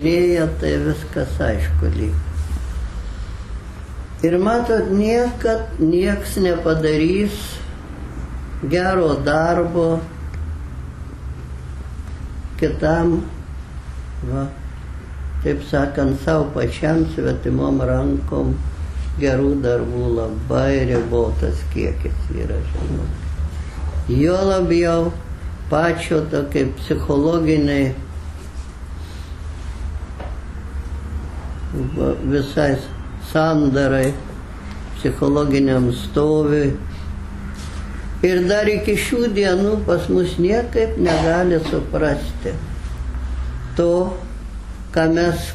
Lėja, tai viskas aišku lyg. Ir matot, nieks nepadarys gero darbo kitam, va, taip sakant, savo pačiam svetimom rankom gerų darbų labai ribotas kiekis yra, žinot. Jo labiau pačio tokie psichologiniai visai sandarai, psichologiniam stoviui. Ir dar iki šių dienų pas mus niekaip negali suprasti to, ką mes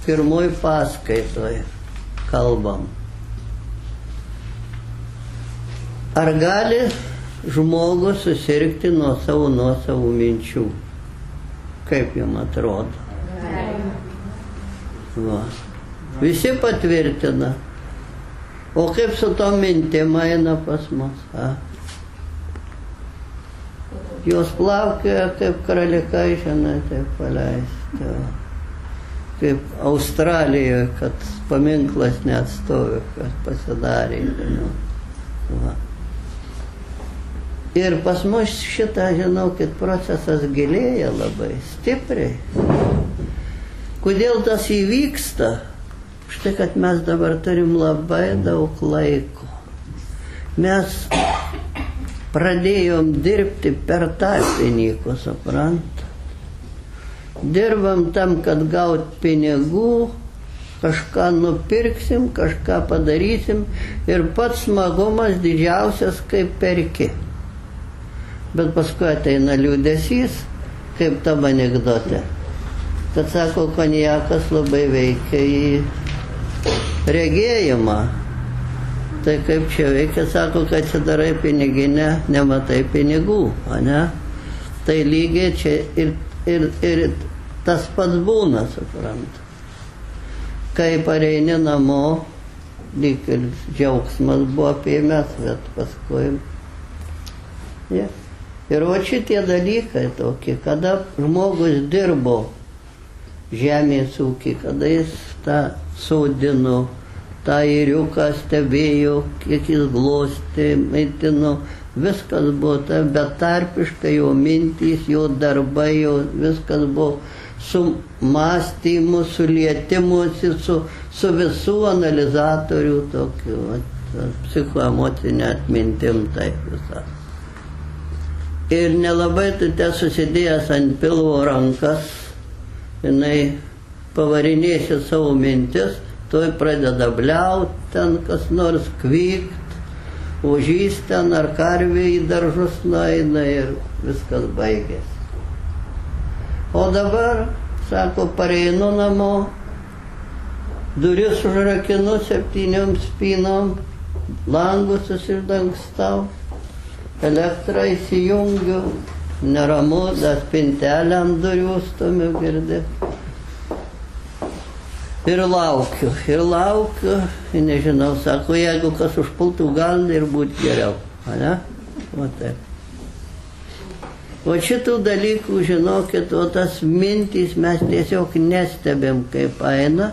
pirmoj paskaitoj kalbam. Ar gali žmogus susirgti nuo savo minčių? Kaip jums atrodo? Va. Visi patvirtina. O kaip su tom mintim eina pas mus? Jos plaukioja kaip karalikai, žinai, taip paleisti. Kaip Australijoje, kad paminklas neatstovi, kad pasidarė. Va. Ir pas mus šitą, žinokit, procesas gilėja labai stipriai. Kodėl tas įvyksta? Štai, kad mes dabar turim labai daug laiko. Mes pradėjom dirbti per tarpininkų, suprant. Dirbam tam, kad gaut pinigų, kažką nupirksim, kažką padarysim ir pats smagumas didžiausias, kaip perki. Bet paskui ateina liūdesys, kaip tam anekdote. Kad sako, konjakas labai veikia į regėjimą. Tai kaip čia veikia, sako, kad atsidarai piniginę, nematai pinigų, ne? Tai lygiai čia ir tas pats būna, suprant. Kai pareini namo, lyg ir džiaugsmas buvo apėmęs, bet paskui. Ja. Ir va šitie dalykai tokie, kada žmogus dirbo žemės ūkį, kada jis tą sodino, tą ėriuką stebėjo, kiek jis glostė, maitino, viskas buvo ta betarpiškai, jo mintys, jo darbai, jo viskas buvo su mąstymu, su lietimusi, su visų analizatorių tokiu, psichoemocinė atmintim taip visą. Ir nelabai tu te susidėjęs ant pilvo rankas, jinai pavarinėsi savo mintis, toj pradeda bliaut, ten kas nors kvykt, ožys ten ar karvė į daržus nueina ir viskas baigėsi. O dabar, sako, pareinu namo, duris užrakinu 7 spynom, langus susidangstau, elektrą įsijungiu, neramu, dar spintelę ant durių stumiu, girdi. Ir laukiu, ir nežinau, sako, jeigu kas užpultų, gal ir būtų geriau, ne? O taip. O šitų dalykų, žinokit, o tas mintys mes tiesiog nestebėm, kaip eina.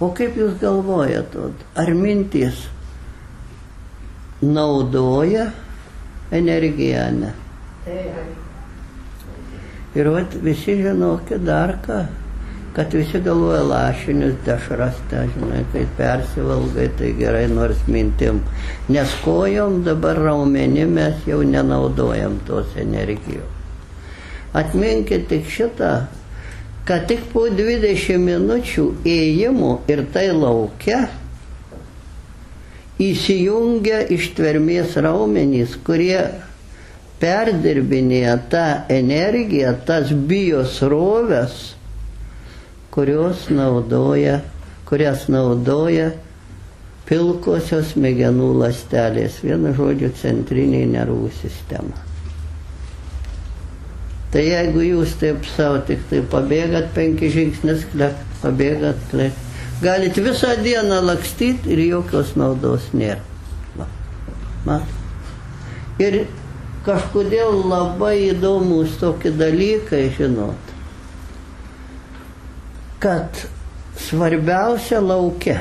O kaip jūs galvojat, ar mintys naudoja energiją, ne? Ir visi žinokit dar ką, kad visi galvoja lašinius dešras, žinai, kai persivalgai, tai gerai nors mintim. Nes kojom dabar raumenim mes jau nenaudojam tos energijos. Atminkit tik šitą, kad tik po 20 minučių ėjimų ir tai lauke įsijungia ištvermės raumenys, kurie perdirbinėja tą energiją, tas biosroves, kurias naudoja pilkosios smegenų ląstelės, vienu žodžiu centrinė nervų sistema. Tai jeigu jūs taip savo tik tai pabėgat 5 žingsnis, pabėgat, galit visą dieną lakstyti ir jokios naudos nėra. Ir kažkodėl labai įdomus tokie dalykai, žinot. kad svarbiausia lauke.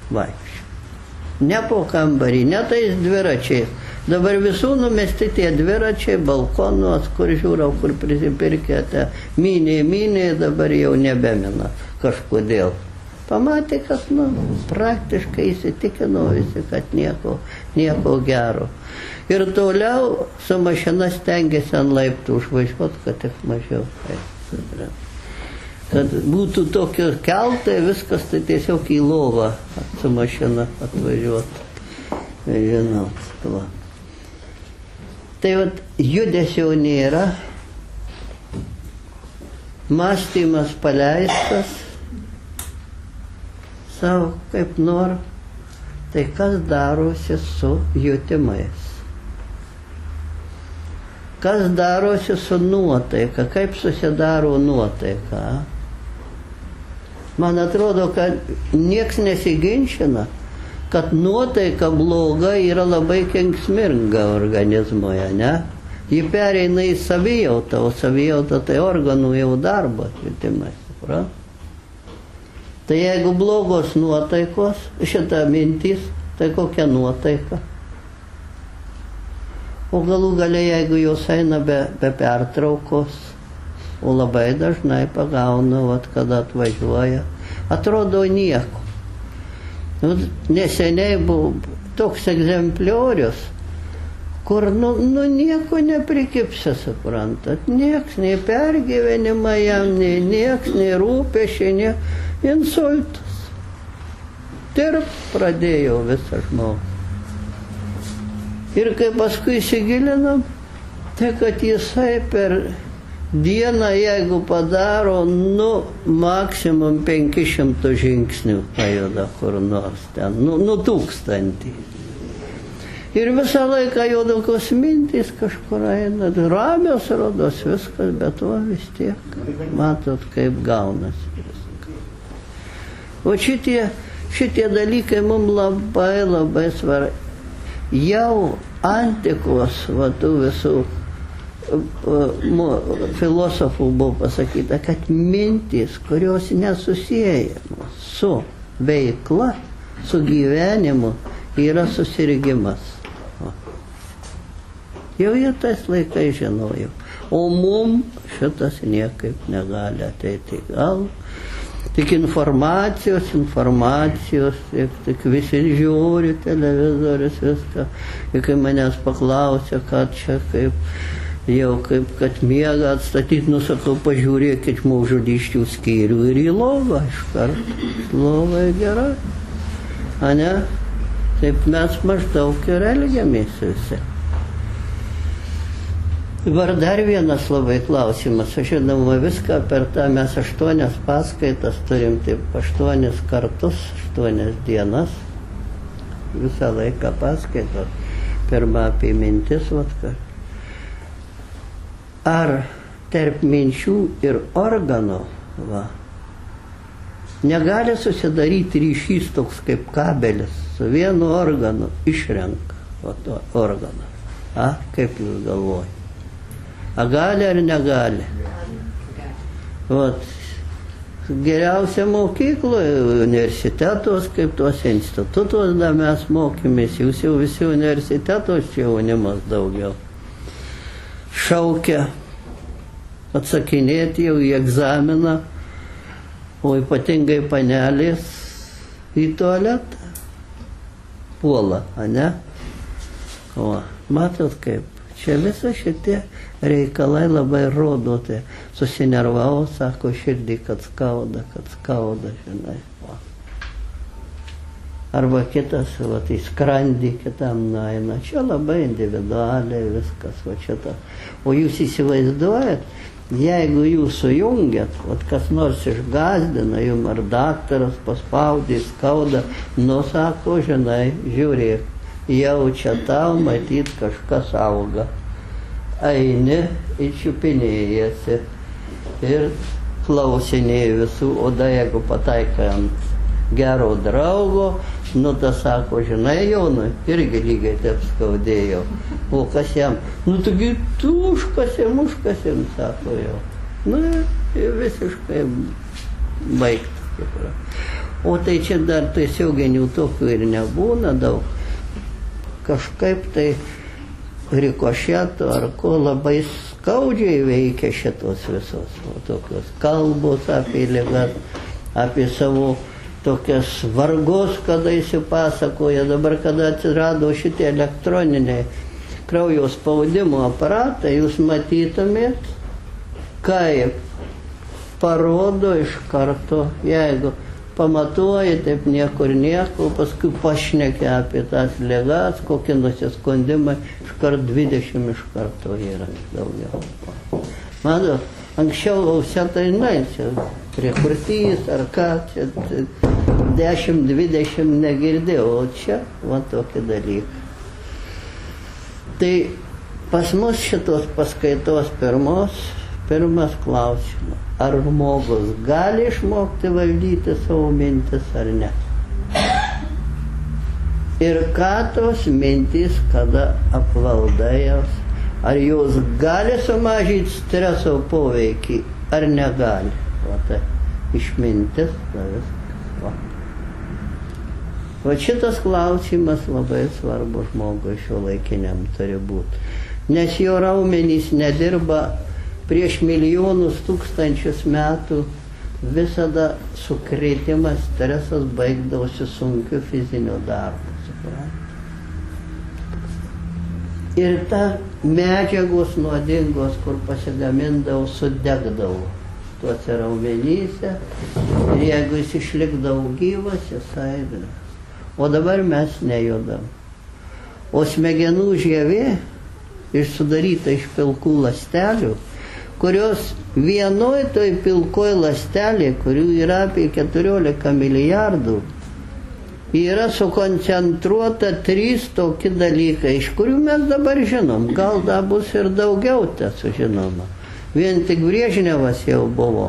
Vaikščiai. Ne po kambarį, ne tais dviračiais. Dabar visų numesti tie dviračiai, balkonuos, kur žiūrau, kur prisipirkėte. Miniai, dabar jau nebemina kažkodėl. Pamatė, kad, praktiškai įsitikino visi, kad nieko gero. Ir toliau su mašina stengiasi ant laiptų užvažiuoti, kad tik mažiau. Kad būtų tokio keltai, viskas tai tiesiog į lovą su mašina atvažiuoti. Žinot, va. Tai vat, judesio nėra, mąstymas paleistas, savo kaip nori, tai kas darosi su jutimais? Kas darosi su nuotaika? Kaip susidaro nuotaika? Man atrodo, kad nieks nesiginčina, kad nuotaika bloga yra labai kenksminga organizmoje, ne? Ji pereina į savijautą, o savijauta tai organų jau darbas, jutimai, suprantate? Tai jeigu blogos nuotaikos, šita mintis, tai kokia nuotaika? O galų gale, jeigu jos eina be pertraukos, o labai dažnai pagauna, kada atvažiuoja, atrodo nieko. Neseniai buvo toks egzempliorius, kur nieko neprikipsi, suprantat. Nieks, nei pergyvenimą jam, nieks, nei rūpesčiai, insultas. Dirbt pradėjo visą žmogų. Ir kai paskui įsigilinam, tai kad jisai per dieną, jeigu padaro, maksimum 500 žingsnių pajuda kur nors ten, 1000. Ir visą laiką jo tokios mintys kažkur eina, ramios rodos viskas, bet to vis tiek, matot, kaip gaunasi viskas. O šitie dalykai mums labai svarbu. Jau antikos, tų visų filosofų buvo pasakyta, kad mintys, kurios nesusiejamos su veikla, su gyvenimu, yra susirgimas. Jau jie tais laikais žinojo. O mum šitas niekaip negali ateiti į galvą. Tik informacijos, tik visi žiūri televizorius, viską. Ir kai manęs paklausė, kad čia kaip kad miegą atstatyti, sakau, pažiūrėkit žmogžudysčių skyrių ir į lovą iškart. Lovai gerai. A ne? Taip mes maždaug ir elgiamės visi. Dabar dar vienas labai klausimas. Aš žinoma viską per tą, mes 8 paskaitas turim, taip 8 kartus, 8 dienas. Visą laiką paskaitos. Pirma apie mintis, ar tarp minčių ir organų negali susidaryti ryšys toks kaip kabelis su vienu organu išrenka organą. Kaip jūs galvojate? A gali ar negali? Geriausia mokykloje, universitetos, kaip tuos institutus, da mes mokėmės, jūs jau visi universitetos, čia jaunimas daugiau. Šaukia atsakinėti jau į egzaminą, o ypatingai panelės į tualetą puola, ne? O, matot kaip, čia visa šitie reikalai labai rodo, tai susinervau, sako, širdį, kad skauda, žinai. Arba kitas, į skrandį kitam nueina. Čia labai individualiai viskas, šitą. O jūs įsivaizduojat, jeigu jūs sujungiat, kas nors išgazdina jum, ar daktaras paspaudė, skauda, sako, žinai, žiūrėk, jau čia tau matyt kažkas auga. Eini ir čiupinėjasi ir klausinėjai visų, o da jeigu pataikai ant gero draugo, tas sako, žinai, Jonui, irgi lygiai taip skaudėjo. O kas jam? Taigi tu užkasim, sako jau. Nu, visiškai baigta. O tai čia dar tiesioginių tokių ir nebūna daug. Kažkaip tai rikošetų ar ko labai skaudžiai veikia šitos visos tokios kalbos apie ligas, apie savo tokias vargus, kada įsipasakoja. Dabar, kada atsirado šitie elektroniniai kraujo spaudimo aparatai, jūs matytumėt, kaip parodo iš karto, jeigu pamatuoji taip niekur nieko, paskui pašnekė apie tas ligas, kokie nusiskundimai, iš karto 20 iš karto yra daugiau. Mano, anksčiau tai čia prie kurtys ar ką, čia 10-20 negirdėjau, o čia va tokie dalykai. Tai pas mus šitos paskaitos pirmas klausimas. Ar žmogus gali išmokti valdyti savo mintis ar ne? Ir ką tos mintis, kada apvaldai jos, ar jos gali sumažinti streso poveikį, ar negali? O tai išmintis, tai viskas. O šitas klausimas labai svarbus žmogui šiuolaikiniam turi būti. Nes jo raumenys nedirba prieš milijonus tūkstančius metų, visada sukrėtimas, stresas baigdavosi sunkiu fiziniu darbu. Ir ta medžiagos nuodingos, kur pasigamindavo, sudegdavo tuose raumenyse. Ir jeigu jis išlikdavo gyvas, jisai. O dabar mes nejudam. O smegenų žievė sudaryta iš pilkų ląstelių, kurios vienoj toj pilkoj ląstelė, kurių yra apie 14 milijardų, yra sukoncentruota 3 tokie dalykai, iš kurių mes dabar žinom. Gal da bus ir daugiau sužinoma. Vien tik Brežnevas jau buvo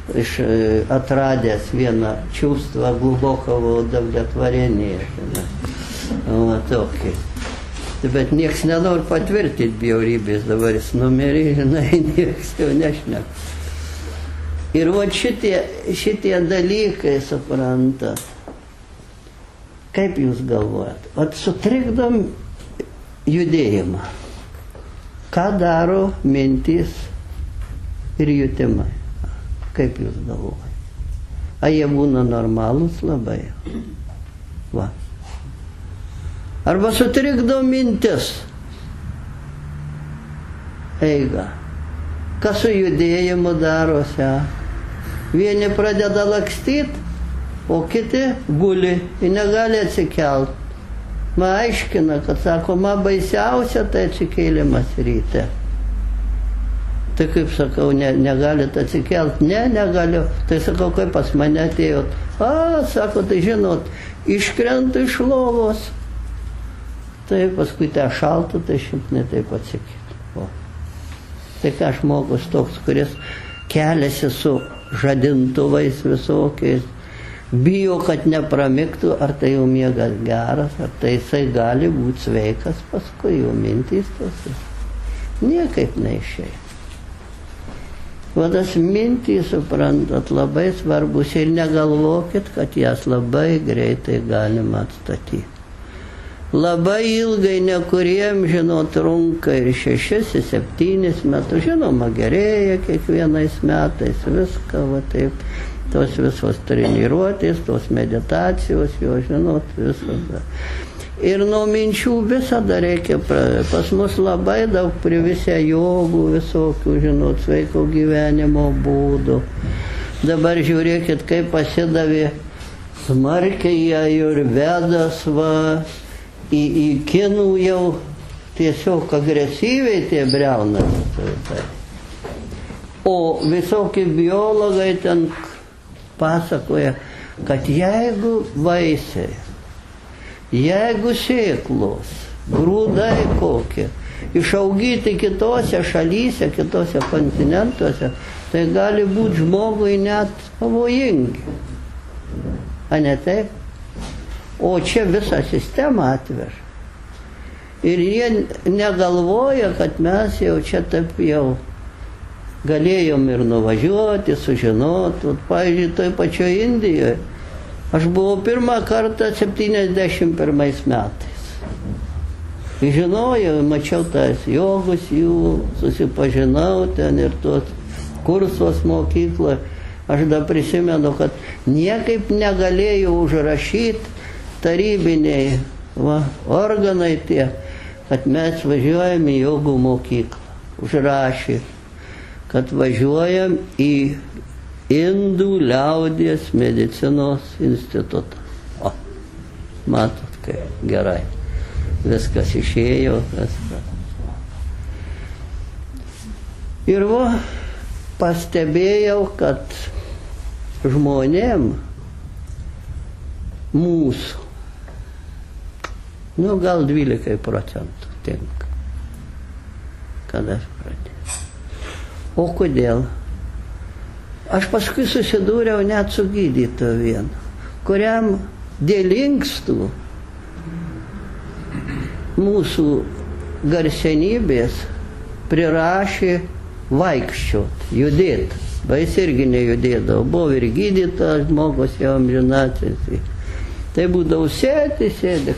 atradęs vieną čuvstvą Глубокого удовлетворения. O tokį. Bet nieks nenori patvirtinti bjaurybės, dabar jis numerį, žinai, nieks jau nešneka. Ir va šitie dalykai, suprantat, kaip jūs galvojat, sutrikdom judėjimą. Ką daro mintys ir jutimai? Kaip jūs galvojat? Ar jie būna normalūs labai? Va. Arba sutrikdo mintis. Eiga. Kas su judėjimu darosi? Vieni pradeda lakstyti, o kiti guli ir negali atsikelt. Man aiškina, kad sako, man baisiausia tai atsikėlimas ryte. Tai kaip sakau, negalit atsikelt? Ne, negaliu. Tai sakau, kaip pas mane atėjot? Sako, tai žinot, iškrenta iš lovos. Tai paskui tai šalta, tai šimtinai taip atsikėlė. Tai ką žmogus toks, kuris keliasi su žadintuvais visokiais, bijo, kad nepramigtų, ar tai jau miegas geras, ar tai jisai gali būti sveikas, paskui jau mintys tos. Niekaip neišeina. Vadas mintys, suprantat, labai svarbus ir negalvokit, kad jas labai greitai galima atstatyti. Labai ilgai nekuriem, žinot, trunka ir 6-7 metus, žinoma, gerėja kiekvienais metais, viską, va taip, tos visos treniruotės, tos meditacijos, jo, žinot, viskas. Ir nuo minčių visada reikia, pas mus labai daug privisę jogų visokių, žinot, sveiko gyvenimo būdų. Dabar žiūrėkit, kaip pasidavė smarkiai ajurvedas, va, į kinų jau tiesiog agresyviai tie briaunasi. O visokie biologai ten pasakoja, kad jeigu vaisiai, jeigu sėklos, grūdai kokie, išaugyti kitose šalyse, kitose kontinentuose, tai gali būti žmogui net pavojingi. A ne taip? O čia visą sistemą atveža. Ir jie negalvoja, kad mes jau čia taip jau galėjom ir nuvažiuoti, sužinoti. Pavyzdžiui, toj pačioje Indijoje aš buvau pirmą kartą 71 metais. Žinojau, mačiau tas jogus jų, susipažinau ten ir tuos kursus mokykloje. Aš dar prisimenu, kad niekaip negalėjau užrašyti tarybiniai organai tie, kad mes važiuojam į jogų mokyklą. Užrašė, kad važiuojam į Indų liaudies medicinos institutą. O, matot, kaip gerai. Viskas išėjo. Viskas. Ir pastebėjau, kad žmonėm mūsų, gal 12% tinka, kad aš pradėjau. O kodėl? Aš paskui susidūriau net su gydytoju vienu, kuriam dėl inkstų mūsų garsenybės prirašė vaikščiot, judėt. Jis irgi nejudėdavo. Buvo ir gydytojas žmogus jau amžinatilsį. Tai būdavo sėdi,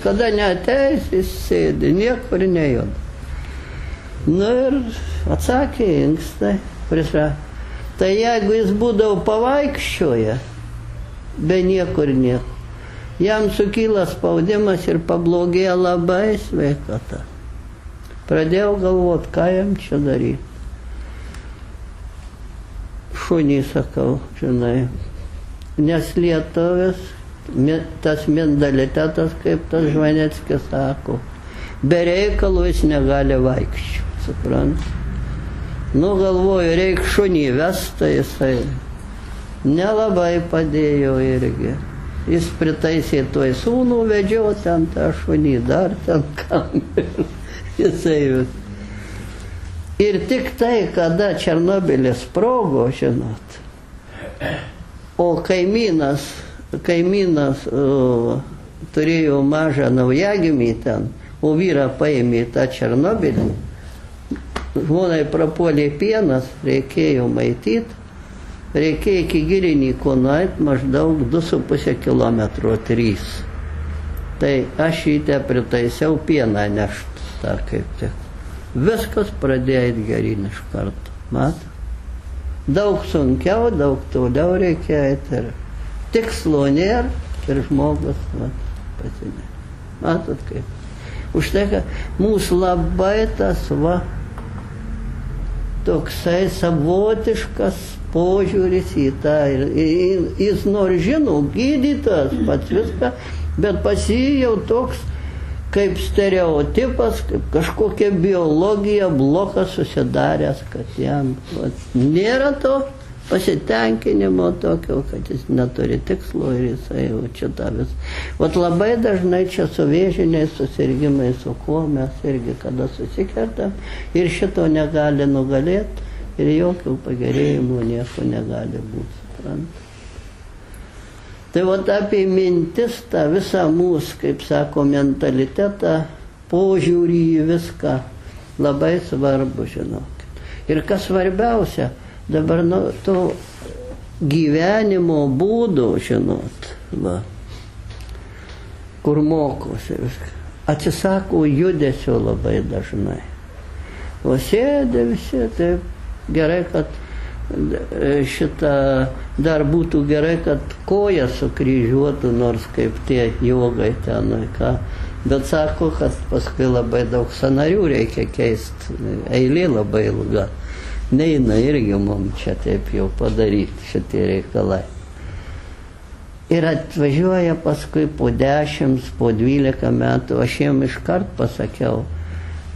kada neateis, jis sėdi, niekur nejuda. Ir atsakė inkstai, tai jeigu jis būdavo pavaikščioje, be niekur nieko, jam sukyla spaudimas ir pablogėjo labai sveikata. Pradėjau galvoti, ką jam čia daryti. Šunį sakau, žinai, nes lietuvis, tas mentalitetas, kaip tas Žvaneckis sako, be reikalo jis negali vaikščioti, suprant. Galvoju, reik šunį vestą, jisai nelabai padėjo irgi. Jis pritaisė toj sūnų vedžio ten tą šunį, dar ten kam. Jisai vis. Ir tik tai, kada Černobylis sprogo, žinot, o kaimynas turėjo mažą naujagimį ten, o vyrą paėmė tą Černobylį, žmonai prapuolė pienas, reikėjo maityti, reikėjo iki Girinyko nueit maždaug 2,5 kilometro 3. Tai aš jį pritaisiau pieną nešt, tą kaip tik. Viskas pradėjo eit geryn iš karto. Matot? Daug sunkiau, daug toliau reikia eit ir tikslo nėra ir žmogus pasinė. Matot kaip? Už tai, kad mūsų labai tas toksai savotiškas požiūris į tą. Jis nors žino, gydytas pats viską, bet pas jį jau toks kaip stereotipas, kaip kažkokia biologija blokas susidaręs, kad jam nėra to pasitenkinimo tokio, kad jis neturi tikslo ir jisai jau čia tą vis. Labai dažnai čia su vėžiniais susirgimais, su kuo mes irgi kada susikertam ir šito negali nugalėti ir jokių pagerėjimų nieko negali būti, suprant. Tai apie mintis, tą visą mūsų, kaip sako, mentalitetą, požiūrį į viską, labai svarbu, žinokit. Ir kas svarbiausia, dabar to gyvenimo būdo, žinot, kur mokosi viską, atsisako judesio labai dažnai. O sėdė visi, taip gerai, kad šitą dar būtų gerai, kad koja sukryžiuotų, nors kaip tie jogai ten, ką. Bet sako, kad paskui labai daug sąnarių reikia keisti, eilė labai ilga. Neina irgi mums čia taip jau padaryti šitie reikalai. Ir atvažiuoja paskui po 10, po 12 metų, aš jiem iškart pasakiau,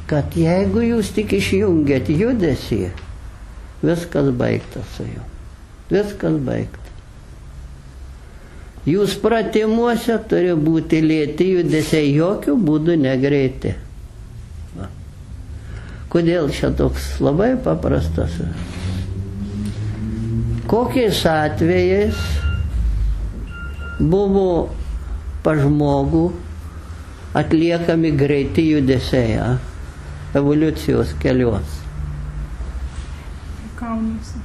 kad jeigu jūs tik išjungiat judesį, viskas baigta su juo. Viskas baigta. Jūs pratimuose turi būti lėti judesiai, jokių būdų negreiti. Kodėl čia toks labai paprastas? Kokiais atvejais buvo pas žmogų atliekami greiti judesiai, evoliucijos keliuos? kaunasi.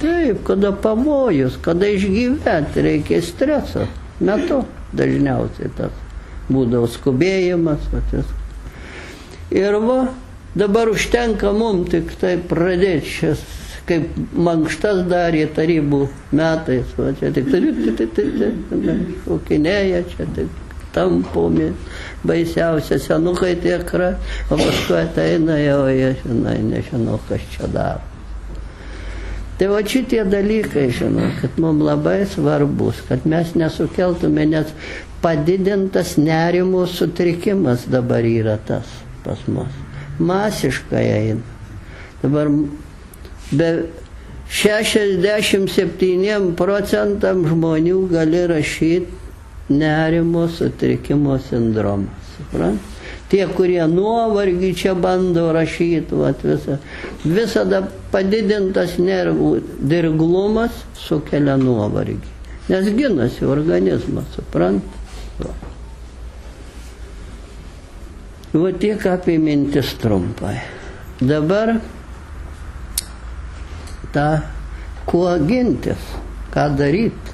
Taip, kada pavojus, kada išgyventi reikia streso metu dažniausiai tas būdavo skubėjimas. Ir va, dabar užtenka mums tik tai pradėti šias, kaip mankštas darė tarybų metais, va, čia tik šokinėja, čia tik tampomi, baisiausia senukai tikra, o paskui ateina jau, jie žinai, nežinau, kas čia daro. Tai va šitie dalykai, žinau, kad mums labai svarbus, kad mes nesukeltume, nes padidintas nerimo sutrikimas dabar yra tas pas mus. Masiškai eina. Dabar be 67% žmonių gali rašyti nerimo sutrikimo sindromą. Suprant? Tie, kurie nuovargį čia bando rašyti, vat, visada padidintas nervų dirglumas sukelia nuovargį. Nes ginasi organizmas, suprant? Va tiek apie mintis trumpai. Dabar kuo gintis, ką daryti.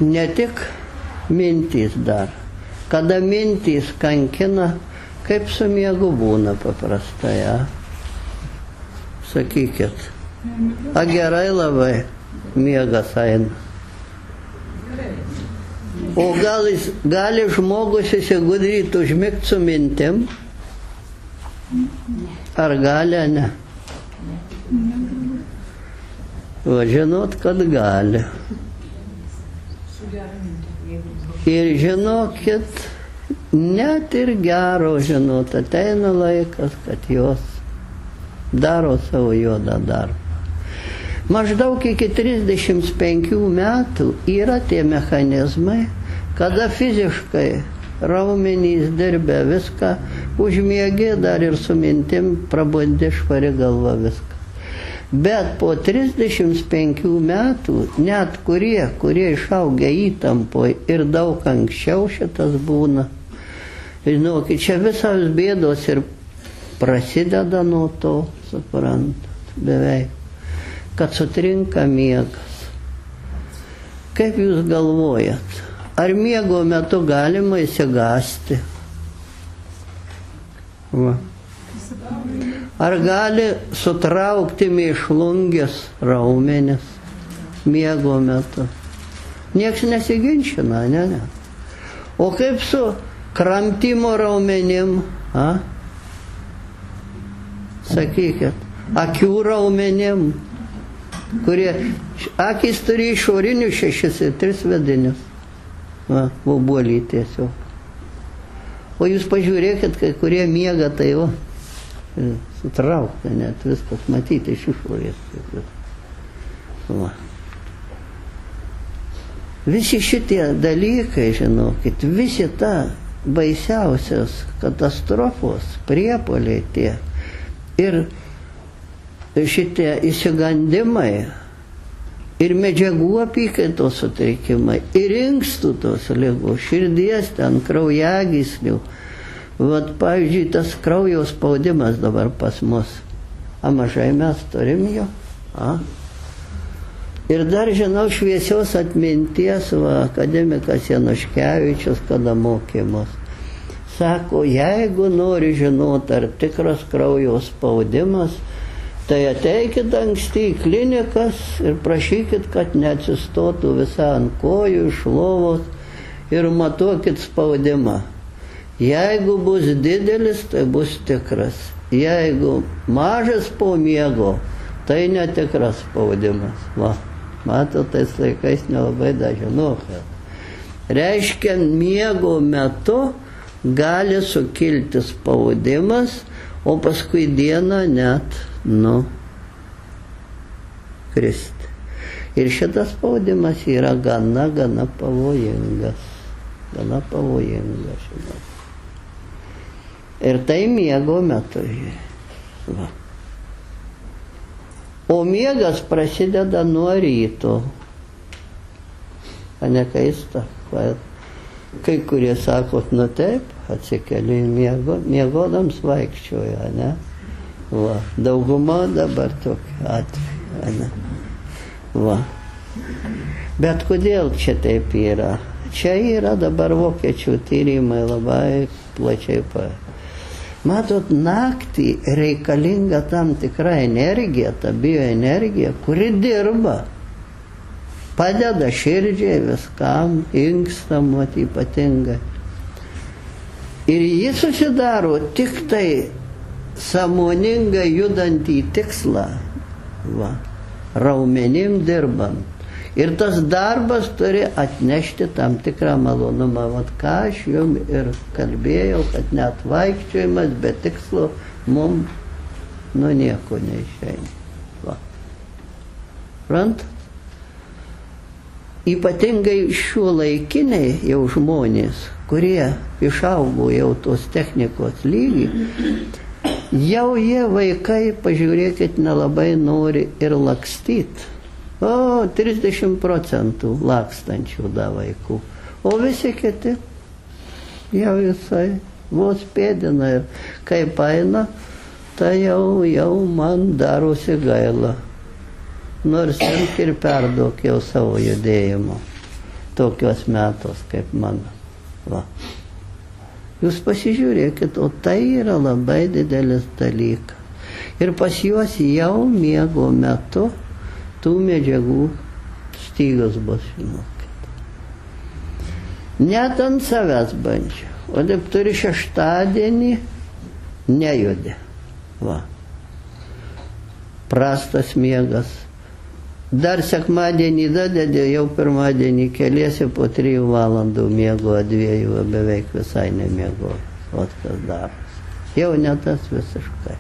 Ne tik mintys dar. Kada mintys kankina, kaip su miegu būna paprastai, ja? Sakykit. A gerai labai miegas eina. O gali žmogus įsigudryti užmigti su mintim? Ar gali, ne? O žinot, kad gali. Ir žinokit, net ir gero, žinot, ateina laikas, kad jos daro savo juodą darbą. Maždaug iki 35 metų yra tie mechanizmai, kada fiziškai raumenys dirbia viską, užmiegi dar ir su mintim prabundi švari galva viską. Bet po 35 metų, net kurie išaugia įtampoje ir daug anksčiau šitas būna, žinokit, čia visos bėdos ir prasideda nuo to, suprantat, beveik, kad sutrinka miegas. Kaip jūs galvojat, ar miego metu galima įsigąsti? Va. Ar gali sutraukti mėšlungės raumenis miego metu? Niekas nesiginčina, ne? O kaip su kramtimo raumenim? Sakykit, akių raumenim, kurie akys turi išorinius 6 ir 3 vidinius. Vobuolį tiesiog. O jūs pažiūrėkit, kai kurie miega, tai va, sutraukta, net viskas matyti iš išorės. Visi šitie dalykai, žinokit, visi ta baisiausios katastrofos, priepuoliai tie ir šitie įsigandimai ir medžiagų apykaitos sutrikimai, ir inkstų tos ligos, širdies ten, kraujagyslių. Vat, pavyzdžiui, tas kraujo spaudimas dabar pas mus. Mažai mes turim jo. Ir dar žinau šviesios atminties, akademikas Januškevičius, kada mokymus. Sako, jeigu nori žinoti, ar tikras kraujo spaudimas, tai ateikit anksti į klinikas ir prašykit, kad neatsistotų visą ant kojų iš lovos ir matuokit spaudimą. Jeigu bus didelis, tai bus tikras. Jeigu mažas po miego, tai netikras spaudimas. Va, matot, tais laikais nelabai dažnai. Reiškia, miego metu gali sukilti spaudimas, o paskui dieną net, kristi. Ir šitas spaudimas yra gana pavojingas. Gana pavojingas šitas. Ir tai miego metu. Va. O miegas prasideda nuo ryto. Ne keista. kai kurie sakot, nu taip, atsikeli miegodams vaikščioja, ne? Va, dauguma dabar tokia atveju, ne? Va. Bet kodėl čia taip yra? Čia yra dabar vokiečių tyrimai labai plačiai Matot, naktį reikalinga tam tikra energija, ta bioenergija, kuri dirba. Padeda širdžiai viskam, inkstam, ypatingai. Ir jis susidaro tik tai sąmoningai judant į tikslą, va, raumenim dirbant. Ir tas darbas turi atnešti tam tikrą malonumą. Vat ką aš jums ir kalbėjau, kad net vaikščiojimas be tikslo mums nu nieko neišeina. Va. Suprantat? Ypatingai šiuolaikiniai jau žmonės, kurie išaugo jau tos technikos lygį, jau jie vaikai, pažiūrėkit, nelabai nori ir lakstyti. O 30% lakstančių da vaikų. O visi kiti jau visai vos pėdina ir kaip eina, tai jau man darosi gaila. Nors ir perduok jau savo judėjimo. Tokios metos kaip mano. Va. Jūs pasižiūrėkit, o tai yra labai didelis dalykas. Ir pas juos jau miego metu tų medžiagų stygius bus, žinokit. Net ant savęs bandžiau. O taip turi šeštadienį nejudė. Va. Prastas miegas. Dar sekmadienį dadedė, jau pirmadienį keliesi po 3 valandų miego, 2 beveik visai nemiego. O kas daros. Jau ne tas visiškai.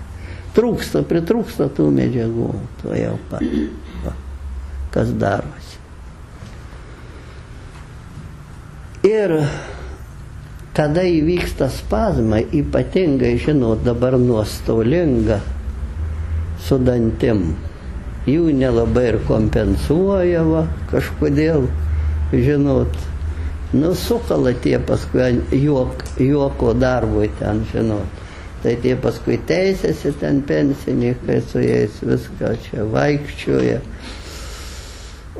Pritrūksta tų medžiagų, to jau pat. Va, kas darosi. Ir kada įvyksta spazmai, ypatingai, žinot, dabar nuostolinga su dantim. Jų nelabai ir kompensuoja, va, kažkodėl, žinot, nusukala tie paskui juoko darbui ten, žinot. Tai tie paskui teisėsi ten pensininkai su jais viską čia vaikščioja.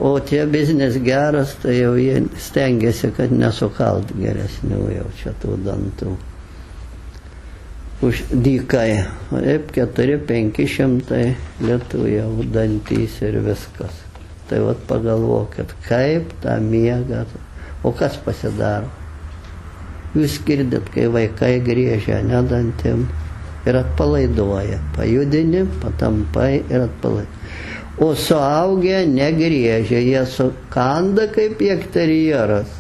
O tie biznis geras, tai jau jie stengiasi, kad nesukalt geresnių jau čia tų dantų. Už dykai. Taip, 400-500 litų jau dantys ir viskas. Tai vat pagalvokit, kaip tą miegą. O kas pasidaro? Jūs girdit, kai vaikai griežia nedantim ir atpalaiduoja. Pajudini, patampai ir atpalaiduoja. O suaugę negriežia, jie sukanda kaip jekterjeras.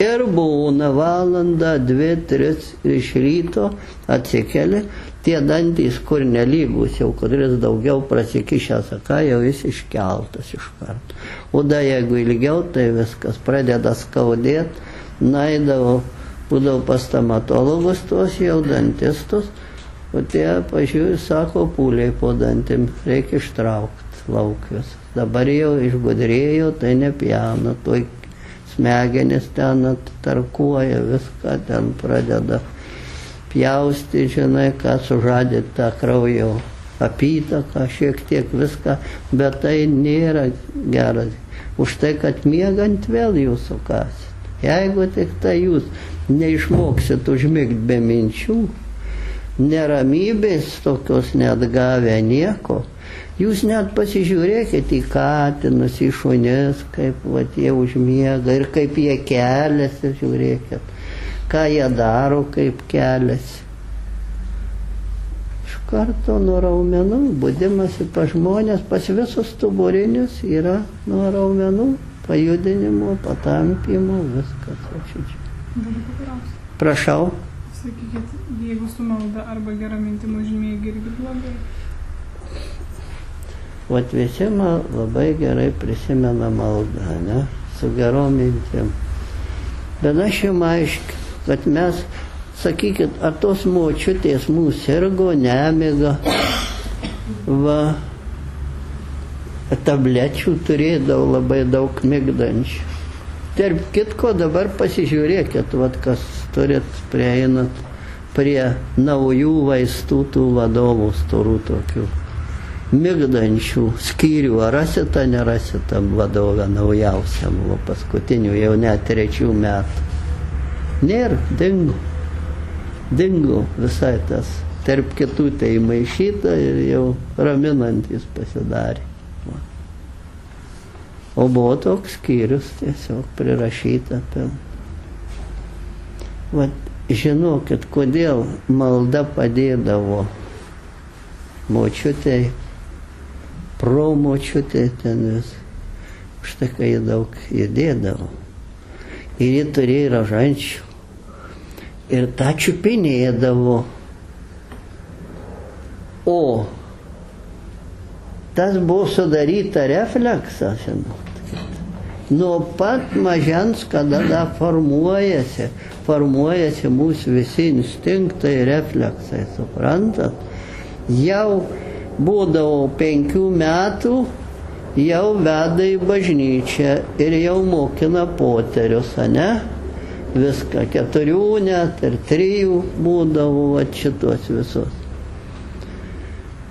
Ir būna valandą, 2-3 iš ryto atsikeli, tie dantys, kur nelygus, jau kuris daugiau prasikišęs, jau jis iškeltas iš karto. O da jeigu ilgiau, tai viskas pradeda skaudėti, naidavo. Būdavo pas stomatologus tuos jau dantistus, o tie, pažiūrėjau, sako, pūliai po dantim, reikia ištraukti laukvius. Dabar jau išgudrėjo, tai nepjauna, tuoj smegenis ten attarkuoja, viską ten pradeda pjausti, žinai, ką sužadyti tą kraujo apytaką, šiek tiek viską, bet tai nėra geras. Už tai, kad miegant vėl jūs sukasit. Jeigu tik tai jūs neišmoksit užmigti be minčių, neramybės tokios neatgavę nieko, jūs net pasižiūrėkit į katinus, į šunis, kaip vat, jie užmiega ir kaip jie keliasi, žiūrėkit, ką jie daro, kaip keliasi. Iš karto nuo raumenų, budimasi pas žmonės, pas visus stuburinius yra nuo raumenų, pajudinimo, patampimo, viskas. Galiu paklausti. Prašau. Sakykit, jeigu su malda arba gera mintim užmiegi irgi blogai? Vat visi labai gerai prisimena maldą, ne? Su gerom mintim. Bet aš jums aiškinu, kad mes, sakykit, ar tos močiutės mūsų sirgo, nemiga, va, tablečių turėdavo labai daug migdančių. Tarp kitko dabar pasižiūrėkit, vat, kas turit prieinat prie naujų vaistų tų vadovų storų tokių migdančių skyrių. Ar rasite, nerasite vadovę naujausiam, paskutinių jau net 3 metų. Nėra, dingo visai tas. Tarp kitų tai maišyta ir jau raminantis pasidarė. O buvo toks skyrius tiesiog prirašyta. Vat, žinokit, kodėl malda padėdavo močiutei, promočiutei ten vis. Štai kai daug įdėdavo. Ir jie turėjo ražančių. Ir tą čiupinėdavo. O tas buvo sudaryta refleksas, žinot. Nuo pat mažens, kada da formuojasi mūsų visi instinktai, refleksai, suprantat? Jau būdavo 5 metų, jau veda į bažnyčią ir jau mokina poterius, ne? Viską, 4 net ir 3 būdavo šitos visos.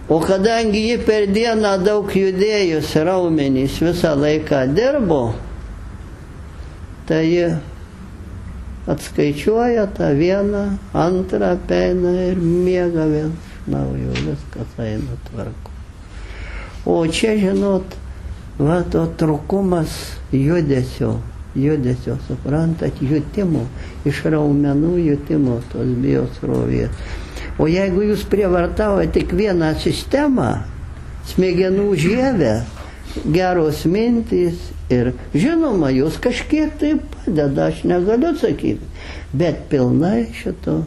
O kadangi ji per dieną daug judėjus, raumenys visą laiką dirbo, tai ji atskaičiuoja tą 1, 2, peina ir miega vėl iš naujo, viskas eina tvarko. O čia, žinot, va to trūkumas judesio, suprantat, jutimo, iš raumenų jutimo tos biosrovės. O jeigu jūs prievartavote tik vieną sistemą, smegenų žievę, geros mintys ir žinoma, jūs kažkiek tai padeda, aš negaliu sakyti, bet pilnai šito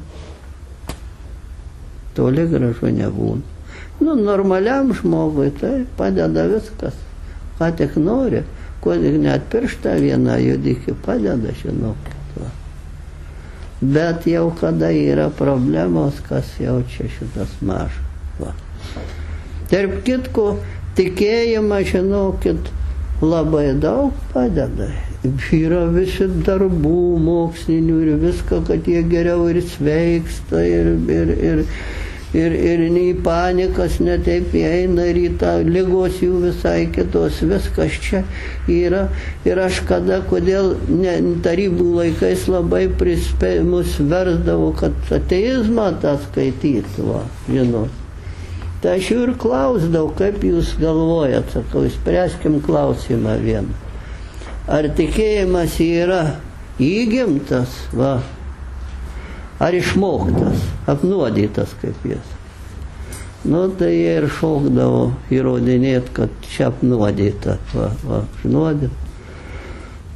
toli gražu nebūna. Nu, normaliam žmogui tai padeda viskas, ką tik nori, ko tik net pirštą vieną judikį padeda, žinokit. Bet jau kada yra problemos, kas jaučia šitas mažas. Tarp kitko, tikėjimą, žinokit, labai daug padeda. Yra visi darbų mokslinių ir viską, kad jie geriau ir sveiksta ir nei panikas netaip eina ir į tą lygos jų visai kitos, viskas čia yra. Ir aš kodėl tarybų laikais labai mus versdavo, kad ateizmą tą skaitytų, va, žinot. Tai aš jų ir klausdavau, kaip jūs galvojat, sakau, spręskim klausimą vieną. Ar tikėjimas yra įgimtas, va, ar išmoktas, apnuodytas kaip jis. Nu, tai jie ir šokdavo įrodinėt, kad čia apnuodyta, apnuodyta.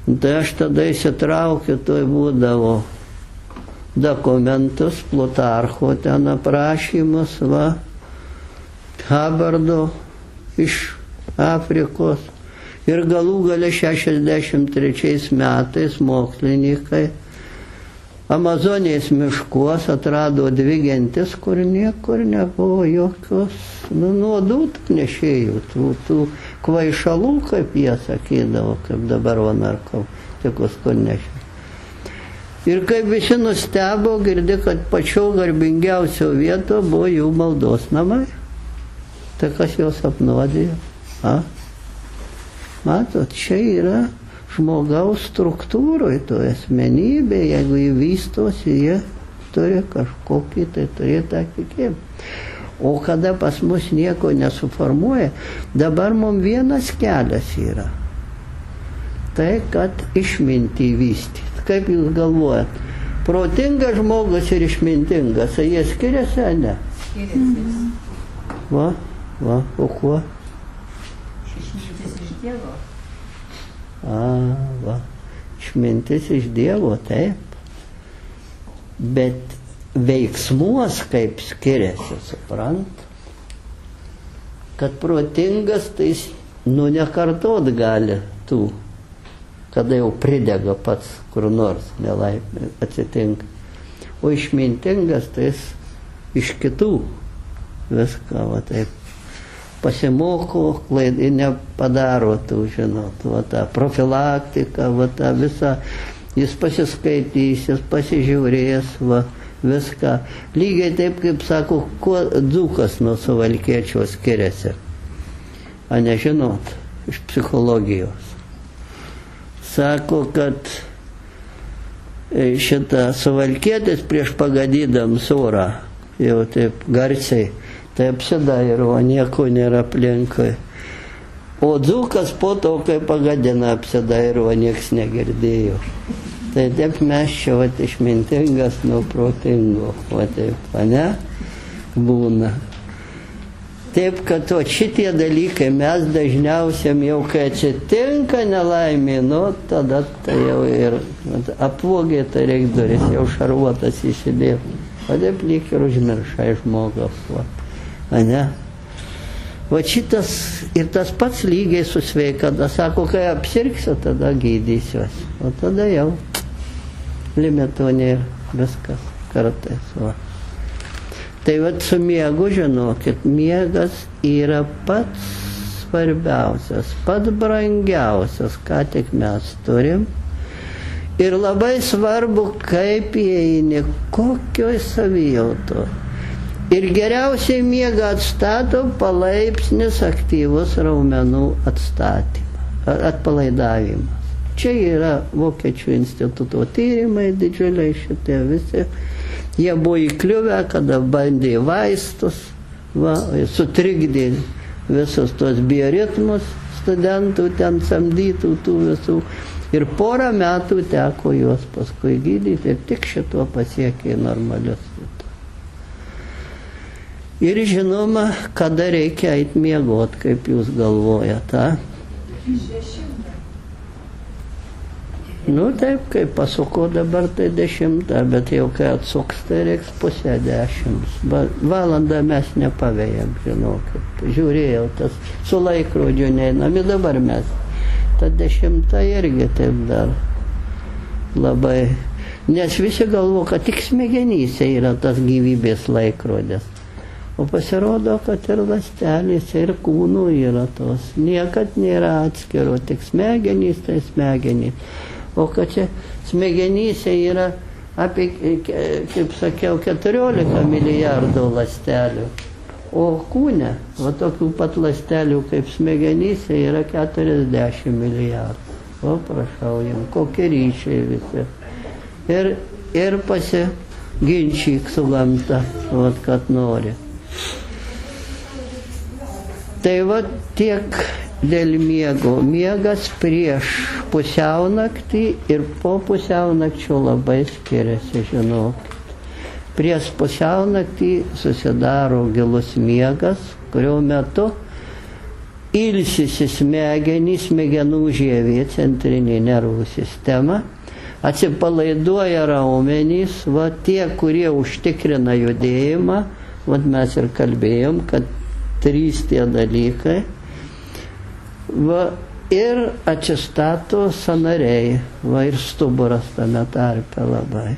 Tai aš tada įsitraukiu, tai būdavo dokumentus, Plutarcho ten aprašymus, va, Habardo iš Afrikos. Ir galų gale 63 metais mokslininkai Amazonės miškuos atrado 2 gentis, kur niekur nebuvo jokios nuodų nešėjų, tų kvaišalų, kaip jie sakydavo, kaip dabar narkotikus kur nešė. Ir kaip visi nustebo, girdi, kad pačio garbingiausio vieto buvo jų maldos namai. Tai kas juos apnuodijo? Matot, čia yra žmogaus struktūroje, to asmenybė, jeigu jį vystosi, jie turi kažkokį, tai turi tą tikėjimą. O kada pas mus nieko nesuformuoja, dabar mums vienas kelias yra. Tai, kad išmintį vystyti. Kaip jūs galvojat? Protingas žmogus ir išmintingas, jie skiriasi, ar ne? Skiriasi. Va, o kuo? Išmintis iš Dievo. Va, išmintis iš Dievo, taip. Bet veiksmuos kaip skiriasi, suprant? Kad protingas, tai nekartot gali tų, kada jau pridega pats kur nors nelaimė atsitinka. O išmintingas, tai iš kitų viską, va taip, pasimoko, klaidų nepadaro tų, žinot, va tą profilaktiką, va tą visą, jis pasiskaitys, jis pasižiūrės, va, viską. Lygiai taip, kaip sako, kuo dzūkas nuo suvalkiečio skiriasi. A nežinot, iš psichologijos. Sako, kad šitą suvalkietis prieš pagadydams orą, jau taip garsiai, tai apsidairo, nieko nėra aplinkui. O dzūkas po to, kai pagadina, apsidairo, nieks negirdėjo. Tai taip mes čia, vat, išmintingas nuo protingo, vat, taip, ne, būna. Taip, kad o šitie dalykai mes dažniausiai jau, kai atsitinka nelaimė, nu, tada tai jau ir apvogė, tai reik duris, jau šarvuotas įsidėjo. O taip lyg ir užmiršai žmogus, va, ne? Va šitas ir tas pats lygiai su sveikata, sako, kai apsirgsiu, tada gydysiuosi. O tada jau limito nėra, viskas kartais, va. Tai vat su miegu, žinokit, miegas yra pats svarbiausias, pats brangiausias, ką tik mes turim. Ir labai svarbu, kaip įeini, kokioj savijauto. Ir geriausiai miegą atstato palaipsnis aktyvus raumenų atpalaidavimas. Čia yra Vokiečių instituto tyrimai didžiuliai šitie visi. Jie buvo įkliuvę, kada bandė vaistus, va, sutrikdė visus tos bioritmus studentų, ten samdytų tų visų. Ir porą metų teko juos paskui gydyti ir tik šituo pasiekė normalius. Ir žinoma, kada reikia eiti miegot, kaip jūs galvojate. Nu taip, kai pasuko dabar tai 10, bet jau kai atsuks, tai reiks pusę 10. Valandą mes nepavėjom, žinokit. Žiūrėjau, tas su laikrodžiu neinami, dabar mes. Ta 10 irgi taip dar labai. Nes visi galvo, kad tik smegenyse yra tas gyvybės laikrodis. O pasirodo, kad ir ląstelėse, ir kūnų yra tos. Niekad nėra atskiro, tik smegenys, tai smegenys. O kad čia smegenyse yra apie, kaip sakiau, 14 milijardų ląstelių. O kūne, va tokių pat ląstelių kaip smegenyse yra 40 milijardų. O prašau jums, kokie ryšiai visi. Ir pasiginčyk su gamta, vat kad nori. Tai va tiek dėl miego. Miegas prieš pusiaunaktį ir po pusiaunakčio labai skiriasi, žinokit. Prieš pusiaunaktį susidaro gilus miegas, kurio metu ilsisi smegenys, smegenų žievė, centrinė nervų sistema, atsipalaiduoja raumenys, va tie, kurie užtikrina judėjimą, va mes ir kalbėjom, kad 3 tie dalykai, va, ir atsistato sąnariai, va, ir stuburas tame tarpe labai.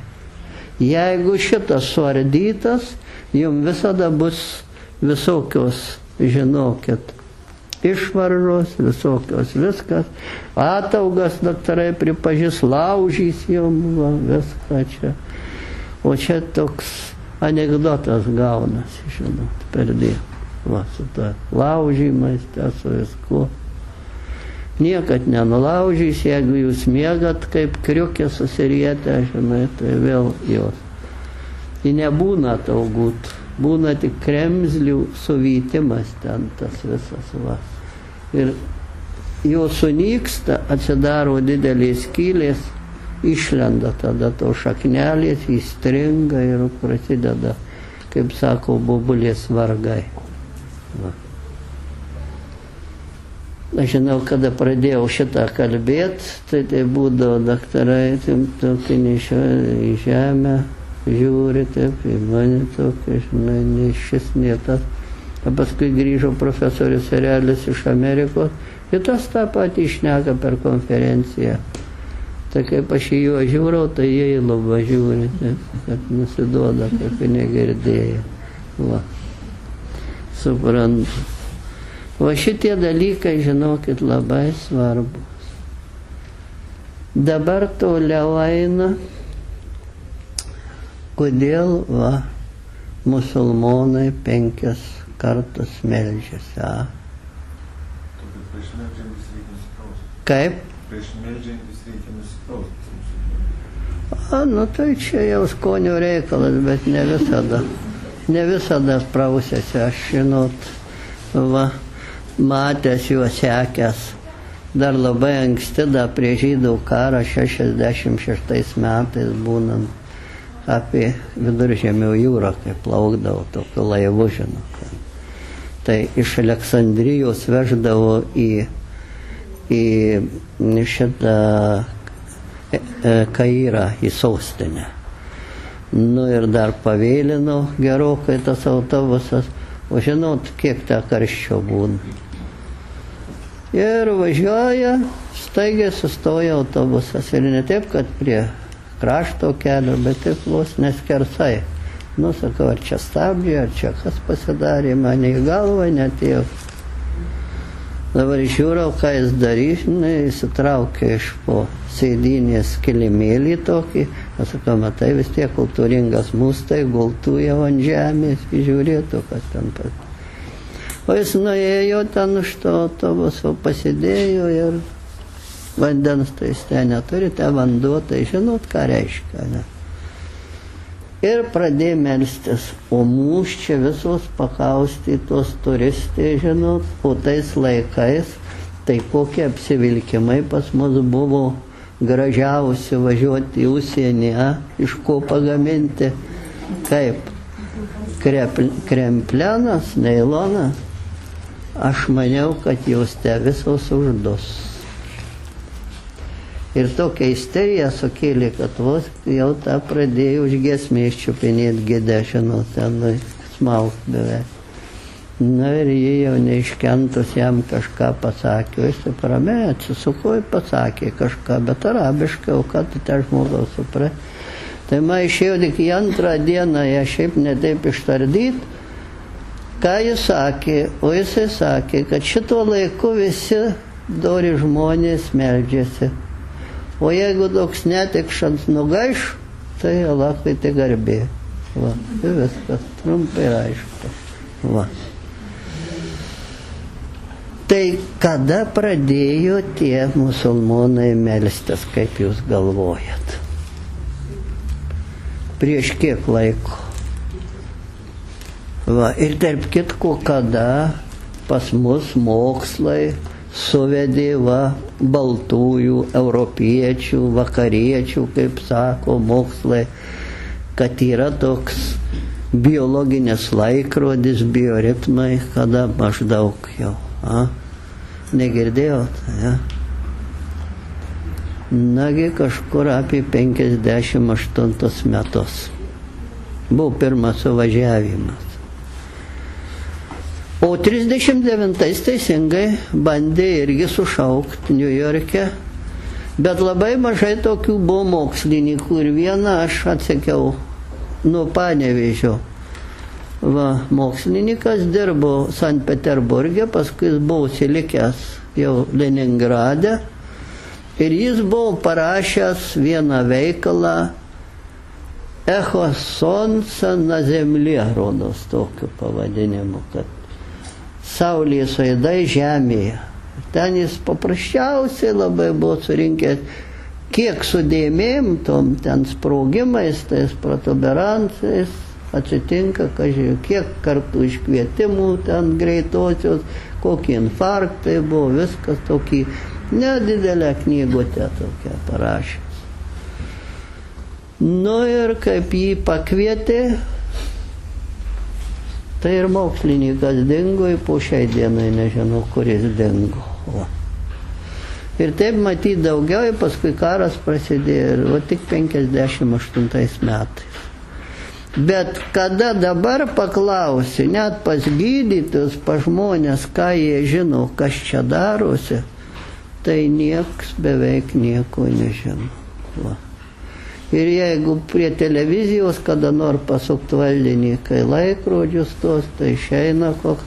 Jeigu šitas suardytas, jums visada bus visokios, žinokit, išvaržos, visokios viskas, ataugas daktarai pripažys, laužys jums, va, viską čia. O čia toks anekdotas gaunasi, žinot, per dieną. Va, su to laužymais, su viskuo. Niekad nenulaužys, jeigu jūs miegat kaip kriukė susirietę, žinai, tai vėl jos. Ir nebūna taugut, būna tik kremzlių suvytimas ten tas visas, va. Ir jo sunyksta, atsidaro didelės skylės, išlenda tada to šaknelės, įstringa ir prasideda, kaip sako, bobulės vargai. Va. Aš žinau, kada pradėjau šitą kalbėti, tai būdavo daktarai, tokį nešioja į žemę, žiūri taip, į mane tokį, žinai, nei šis, nei tas. O paskui grįžo profesorius Erelis iš Amerikos ir tas tą patį šneka per konferenciją. Tai kaip aš į juo žiūrau, tai jie į lubą žiūri, kad nusiduoda, kaip negirdėjo. Va. Suprantu. Va šitie dalykai, žinokit, labai svarbus. Dabar toliau eina, kodėl musulmonai 5 kartus meldžiasi. Kaip? Prieš meldžiantis reikia nusiprausti. Nu tai čia jau skonio reikalas, bet ne visada. Ne visada prausėsi, aš žinot, matęs juos sekęs. Dar labai anksti, dar prie žydų karą 66 metais būnant apie Viduržemio jūrą, kai plaukdavo tokiu laivu, žinot. Tai iš Aleksandrijos veždavo į šitą Kairą, į sostinę. Nu ir dar pavėlino gerokai tas autobusas, o žinot, kiek tą karščio būna. Ir važiuoja, staigiai sustoja autobusas. Ir ne taip, kad prie krašto kelio, bet taip vos neskersai. Nu, sakau, ar čia stabdžiai, ar čia kas pasidarė, man į galvą netėjo. Dabar žiūrau, ką jis darys, įsitraukė iš po sėdynės kilimėlį tokį. Aš sakau, matai, vis tiek kultūringas mūsų, tai gultų jau ant žemės, žiūrėtų, kas ten pat. O jis nuėjo ten už to autobuso, pasidėjo ir vandens tai jis ten neturi, tai vanduo, tai žinot, ką reiškia, ne? Ir pradėjo melstis, o mūs čia visos pakaustytos turistai, žinot, o tais laikais, tai kokie apsivilkimai pas mus buvo gražiausi važiuoti į užsienį, iš ko pagaminti, kaip kremplenas, nailonas. Aš maniau, kad jos te visos uždus. Ir tokia isterija sukėlė, kad vos jau tą pradėjo už giesmės čiupinėti gėdę, žinot, ten smaukt beveik. Na ir jie jau neiškentus jam kažką pasakė, jis taip ramiai atsisuko ir pasakė kažką, bet arabiškai, o ką tu tą žmogaus suprai. Tai man išėjo tik į antrą dieną, ją šiaip netaip ištardyti, ką jis sakė, o jisai sakė, kad šituo laiku visi dori žmonės meldžiasi. O jeigu toks netikšant nugaiš, tai Alachui tai garbė. Va, tai viskas, trumpai ir aišku. Va. Tai kada pradėjo tie musulmonai melstis, kaip jūs galvojat? Prieš kiek laiko? Va, ir tarp kitko, kada pas mus mokslai suvedė baltųjų, europiečių, vakariečių, kaip sako mokslai, kad yra toks biologinis laikrodis, bioritmai, kada maždaug jau. Negirdėjot? Ja? Nagi kažkur apie 58 metus. Buvo pirmas suvažiavimas. O 39 teisingai bandė irgi sušaukti New York'e, bet labai mažai tokių buvo mokslininkų ir vieną aš atsekiau nuo Panevėžio. Va, mokslininkas dirbo Sankt Peterburge, paskui jis buvo silikęs jau Leningrade ir jis buvo parašęs vieną veikalą Echo Solnca na Zemlė, rodos tokiu pavadinimu, kad Saulės aidai žemėje. Ten jis paprasčiausiai labai buvo surinkęs, kiek sudėmėm tom ten sprogimais, tais protuberansais atsitinka, kiek kartų iškvietimų ten greitosios, kokie infarktai buvo, viskas tokį nedidelę knygutę tokią parašęs. Nu ir kaip jį pakvietė, tai ir mokslininkas dingo, ir po šiai dienai nežinau, kuris dingo. O. Ir taip matyti daugiau, paskui karas prasidėjo, o tik 58 metais. Bet kada dabar paklausi, net pas gydytus, pas žmonės, ką jie žino, kas čia darosi, tai nieks beveik nieko nežino. Va. Ir jeigu prie televizijos kada nors pasukti valdinį, kai laikrodžius tos, tai išeina koks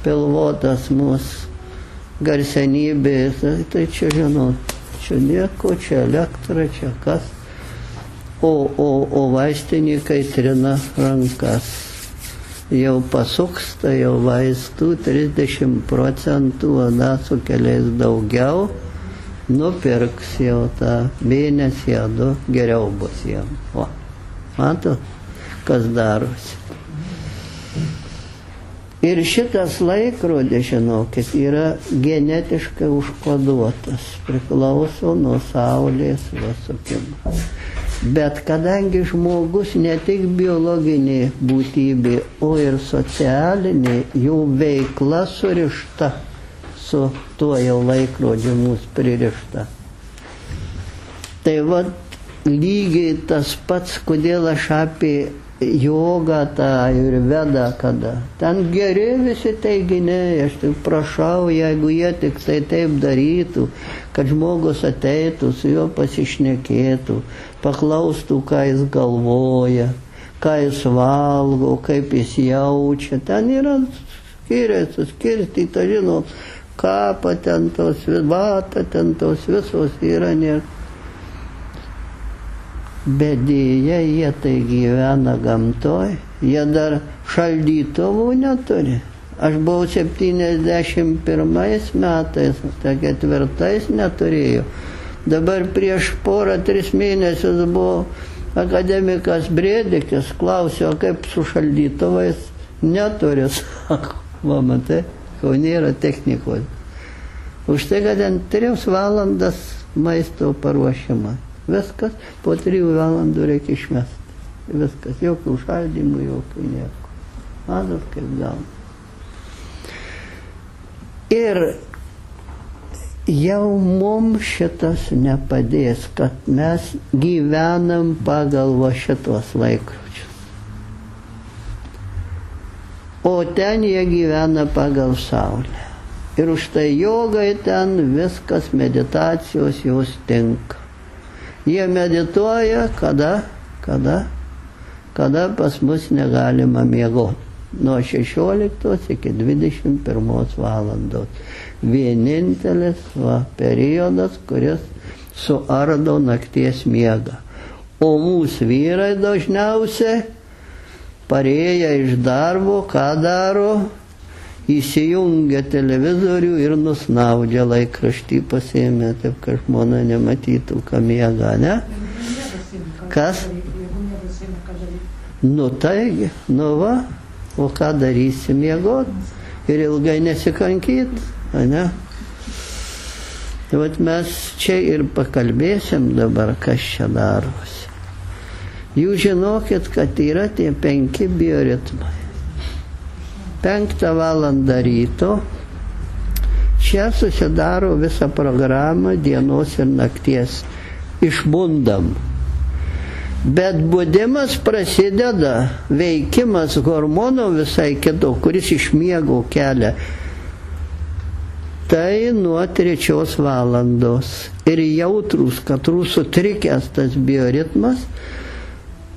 pilvotas mūsų garsenybės, tai čia žinot, čia nieko, čia elektra, čia kas. O vaistininkai trina rankas. Jau pasuks, tai jau vaistų 30%, sukelės daugiau, nupirks jau tą mėnesį, 2 geriau bus jam. O, matot, kas darosi. Ir šitas laikrodis, žinokit, yra genetiškai užkoduotas, priklauso nuo Saulės vasukimo. Bet kadangi žmogus ne tik biologinė būtybė, o ir socialinė, jų veikla surišta su tuo jau laikrodžiu mūsų pririšta. Tai vat lygiai tas pats, kodėl aš apie jogą tą ir vedą, kada. Ten geri visi teiginiai, aš tik prašau, jeigu jie tik tai taip darytų, kad žmogus ateitų, su juo pasišnekėtų, paklaustų, ką jis galvoja, ką jis valgo, kaip jis jaučia. Ten yra suskirstyta, žinot, kapą ten tos, vatą ten tos visos yra, bet dėja jie tai gyvena gamtoj, jie dar šaldytuvų neturi. Aš buvau 71 metais, tai 4 neturėjau. Dabar prieš 3 mėnesius buvo akademikas Brėdikis, klausė, o kaip su šaldytuvais? Neturi, sako, matai, ko nėra technikos. Už tai, kad ten 3 valandas maisto paruošimą. Viskas, po 3 valandų reikia išmesti. Viskas, jokių šaldymų, jokių nieko. Matot, kaip gauna. Ir jau mums šitas nepadės, kad mes gyvenam pagal va šitos laikrodžius. O ten jie gyvena pagal Saulę. Ir už tai jogai ten viskas, meditacijos jos tinka. Jie medituoja, kada pas mus negalima miegoti. Nuo 16 iki 21 valandos. Vienintelis periodas, kuris suardo nakties miegą. O mūsų vyrai dažniausiai parėję iš darbo, ką daro, įsijungia televizorių ir nusnaudžia laikraštį pasiėmė, taip kad žmona nematytų, ką miega, ne? Kas? Nu taigi, nu va, o ką darysi miegot ir ilgai nesikankyt, ne? Vat mes čia ir pakalbėsim dabar, kas čia darosi. Jūs žinokit, kad yra tie 5 bioritmai. 5 valandą ryto čia susidaro visą programą dienos ir nakties. Išbundam. Bet budimas prasideda, veikimas hormono visai kito, kuris iš miego kelia. Tai nuo 3 valandos. Ir jautrus, kad sutrikęs tas bioritmas,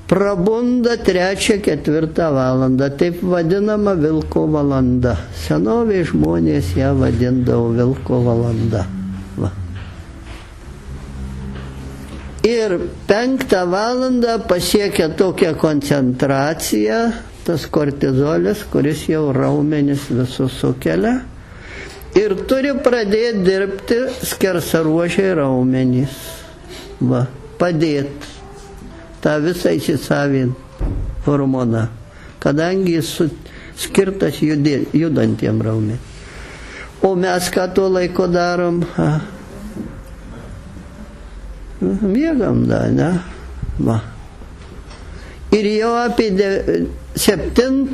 prabunda 3-4 valandą, taip vadinama vilko valanda. Senovėje žmonės ją vadindavo vilko valanda. Va. Ir 5 valandą pasiekia tokią koncentraciją, tas kortizolis, kuris jau raumenis visus sukelia, ir turi pradėti dirbti skersaruožiai raumenys. Va, padėti tą visą įsisavint hormoną, kadangi jis skirtas judantiem raumenim. O mes ką tuo laiko darom? Miegam, da, ne? Va. Ir jau apie 7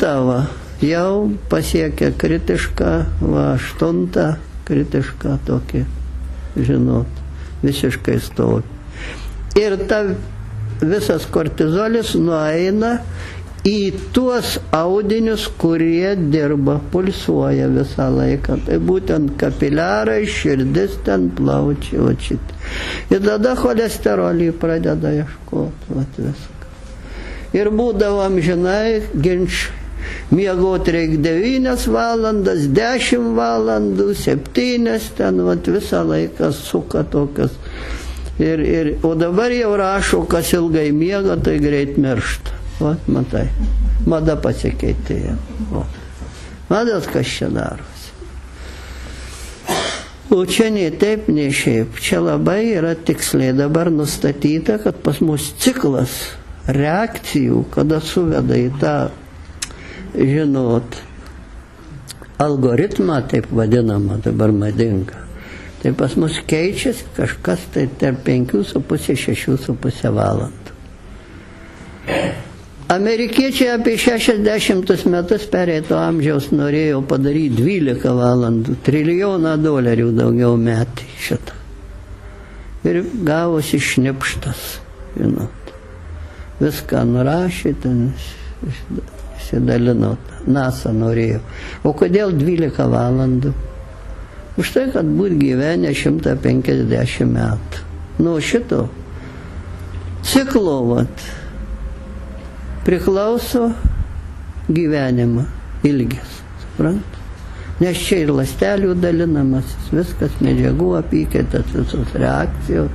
jau pasiekia kritišką, 8 kritišką tokį, žinot, visiškai stovi. Ir ta visas kortizolis nueina į tuos audinius, kurie dirba, pulsuoja visą laiką. Tai būtent kapiliarai, širdis, ten plaučiai, o šitą. Ir tada cholesterolį pradeda ieškoti, viską. Ir būdavo amžinai ginčai. Miegoti reikia 9 valandas, 10 valandų, 7, ten vat, visą laiką suka tokias. O dabar jau rašo, kas ilgai miega, tai greit miršta. Vat, matai, mada pasikeitė. Matot, kas čia darosi. O čia nei taip, nei šiaip. Čia labai yra tiksliai dabar nustatyta, kad pas mus ciklas reakcijų, kada suveda į tą, žinot, algoritmą, taip vadinamą, dabar madinga. Tai pas mus keičiasi kažkas tai tarp 5,5–6,5 valandų. Amerikiečiai apie 60 metus pereito amžiaus norėjo padaryti 12 valandų, $1 trilijoną daugiau metį šitą. Ir gavosi šnipštas, žinot. Viską nurašė, ten įsidalino, NASA norėjo. O kodėl 12 valandų? Už tai, kad būt gyvenę 150 metų. Nuo šito ciklo, vat, priklauso gyvenimo ilgis, suprant? Nes čia ir ląstelių dalinamas, viskas, medžiagų apykaitas, visos reakcijos.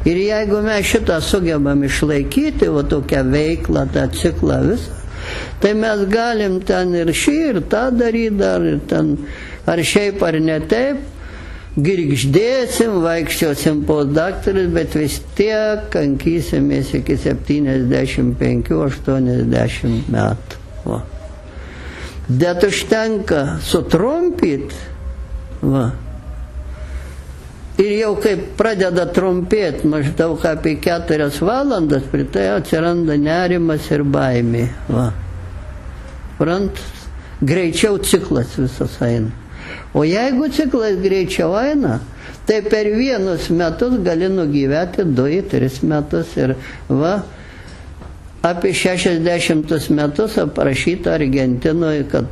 Ir jeigu mes šitą sugebam išlaikyti, va tokią veiklą, tą ciklą visą, tai mes galim ten ir šį, ir tą daryti, ir ten, ar šiaip, ar ne taip, girgždėsim, vaikščiosim po daktarus, bet vis tiek kankysimės iki 75–80 metų. Va. Bet užtenka sutrumpyti, va. Ir jau kaip pradeda trumpėti maždaug apie 4 valandas, prie tai atsiranda nerimas ir baimė. Va. Prant, greičiau ciklas visas eina. O jeigu ciklas greičiau eina, tai per 1 metus gali nugyventi 2–3 metus. Ir va, apie 60 metus aprašyta Argentinoje, kad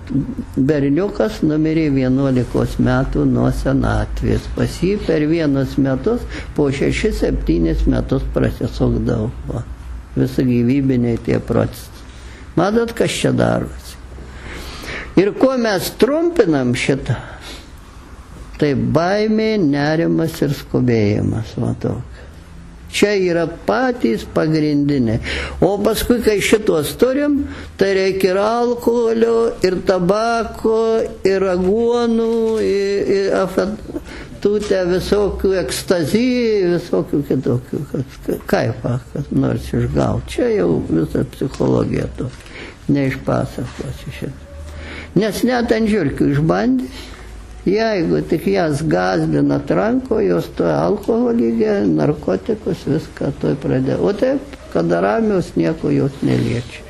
berniukas numirė 11 metų nuo senatvės. Pas jį per 1 metus po 6–7 metus prasisukdavo. Visi gyvybiniai tie procesai. Matot, kas čia darosi. Ir kuo mes trumpinam šitą, tai baimė, nerimas ir skubėjimas. Matau. Čia yra patys pagrindiniai. O paskui, kai šitos turim, tai reikia ir alkoholio, ir tabako, ir aguonų, ir tūtę visokių ekstazijų, visokių kitokių. Kaipą, kad nors išgauti. Čia jau visa psichologija to. Neišpasakosiu šitą. Nes net ant žiurkių išbandė, jeigu tik jas gazdina tranko, jos to alkoholį, narkotikus, viską to pradėjo. O taip, kada ramios, nieko jos neliečia.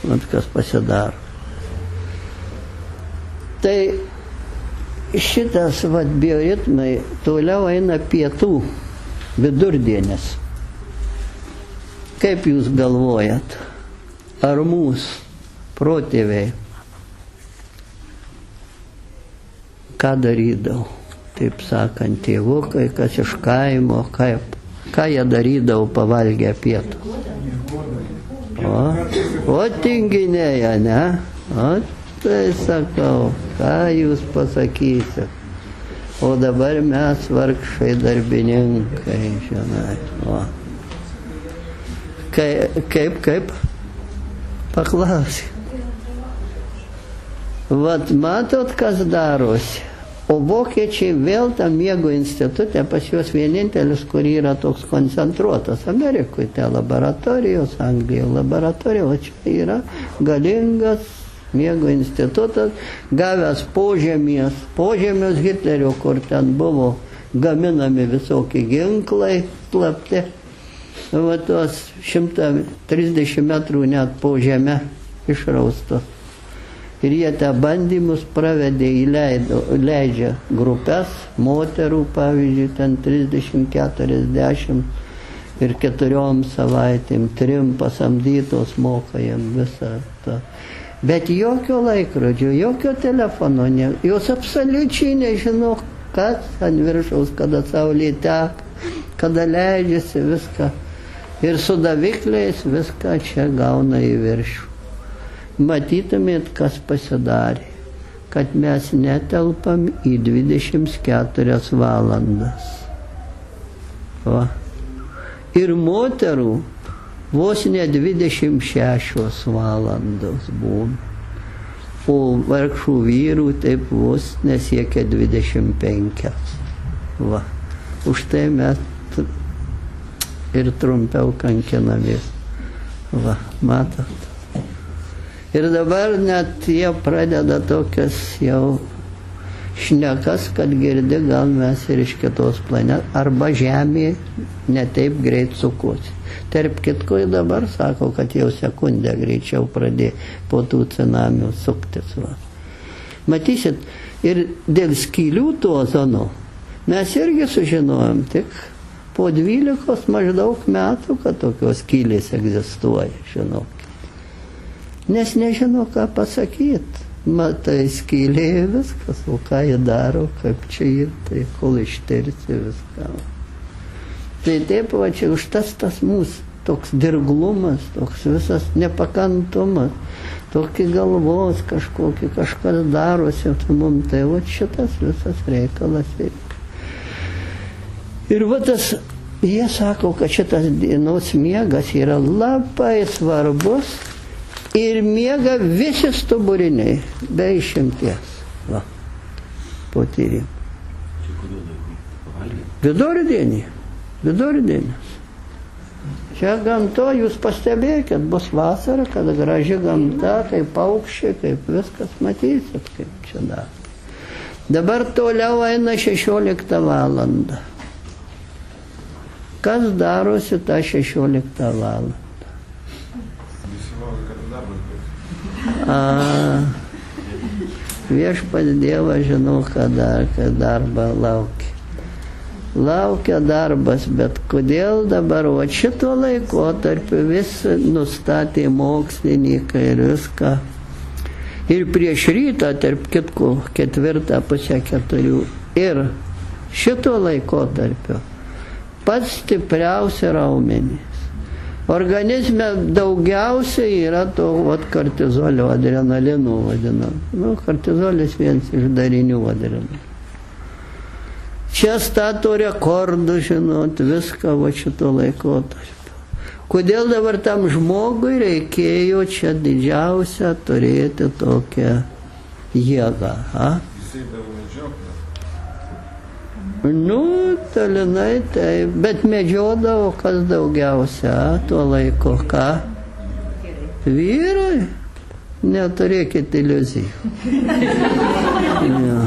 Vat kas pasidaro. Tai šitas vat bioritmai toliau eina pietų, vidurdienis. Kaip jūs galvojat, ar mūsų protėviai ką darydavo, taip sakant, tėvukai, kas iš kaimo, ką jie darydavo pavalgę pietų. O tinginėja, ne? O tai sakau, ką jūs pasakysit. O dabar mes vargšai darbininkai, žinai. Kaip? Paklausė. Vat matot, kas darosi. O vokiečiai vėl tam miego institute, pas juos vienintelis, kur yra toks koncentruotas. Amerikoje tai laboratorijos, Anglijoje laboratorija, o čia yra galingas miego institutas, gavęs požemius Hitlerio, kur ten buvo gaminami visokie ginklai slapti. Va tos 130 metrų net po žemę išraustos. Ir jie tą bandymus pravedė, leidžia grupės, moterų, pavyzdžiui, ten 30–40 ir 4 savaitėm, 3 pasamdytos moka jam visą tą. Bet jokio laikrodžio, jokio telefono, jos absoliučiai nežino, kas ant viršaus, kada saulė teka, kada leidžiasi viską. Ir su davikliais viską čia gauna į viršų. matytumėt, kas pasidarė, kad mes netelpam į 24 valandas. Va. Ir moterų vos ne 26 valandos būna. O vargšų vyrų taip vos nesiekia 25. Va. Už tai mes ir trumpiau kankinamės. Va, matot. Ir dabar net jie pradeda tokias jau šnekas, kad girdi, gal mes ir iš kitos planetos, arba Žemė ne taip greit sukosi. Tarp kitko dabar sako, kad jau sekundę greičiau pradėjo po tų cunamių suktis. Va. Matysit, ir dėl skylių to ozono mes irgi sužinojom tik po 12 maždaug metų, kad tokios skylės egzistuoja, žinokit. Nes nežino, ką pasakyti. Matai, skylė viskas, o ką jie daro, kaip čia ir tai, kol ištirsi viską. Tai taip, va čia užtas tas mūsų toks dirglumas, toks visas nepakantumas, tokį galvos kažkokį, kažkas darosi, mums tai va šitas visas reikalas veikia. Ir va tas, jie sako, kad šitas dienos miegas yra labai svarbus ir miega visi stuburiniai, be išimties. Va, po tyrimų. Vidurdienį. Čia gamto, jūs pastebėkit, bus vasara, kad graži gamta, kaip paukščiai, kaip viskas, matysit, kaip čia dar. Dabar toliau eina 16 valandą. Kas darosi tą 16 valandą? Viešpats Dievas žinau, kad darbą laukia. Laukia darbas, bet kodėl dabar, o šito laikotarpiu vis nustatė mokslininkai ir viską. Ir prieš rytą, tarp kitko, 4:30 ir šito laikotarpio pats stipriausi raumenys. Organizme daugiausiai yra to kortizolio, adrenalinų vadinam. Kortizolis vienas iš darinių adrenalino. Čia stato rekordų, žinot, viską va šito laikotarpio. Kodėl dabar tam žmogui reikėjo čia didžiausią turėti tokią jėgą? Jisai daug medžioklę. Talinai taip, bet medžiodavo kas daugiausia tuo laiku, ką? Vyrai? Neturėkit iliuzijų. Ja.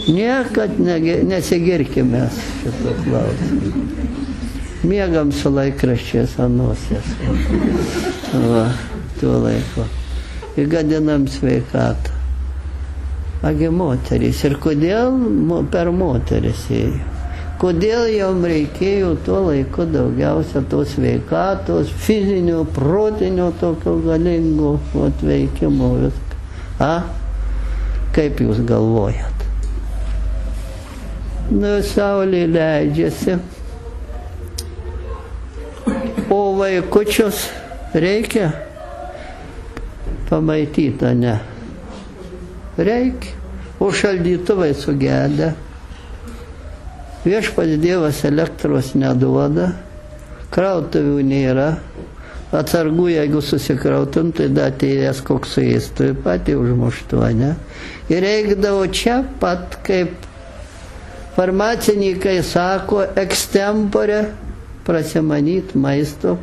Niekad nesigirkime šito klausimą. Miegam su laikraščiais ant nosies. Va, tuo laiku. Ir gadinam sveikatą. Agi moterys. Ir kodėl per moteris ėjo? Kodėl jom reikėjo tuo laiku daugiausia tos sveikatos, fizinio, protinio tokio galingo veikimo viską? Kaip jūs galvojat? Saulė leidžiasi. O vaikučius reikia pamaityti, ne? Reikia. O šaldytuvai sugedę. Viešpats Dievas elektros neduoda, krautuvių nėra, atsargų, jeigu susikrautum, tai atėjęs koks su jais, tai patį užmuštų, ne? Ir reikdavo čia pat, kaip farmacininkai sako, ekstempore prasimanyti maisto,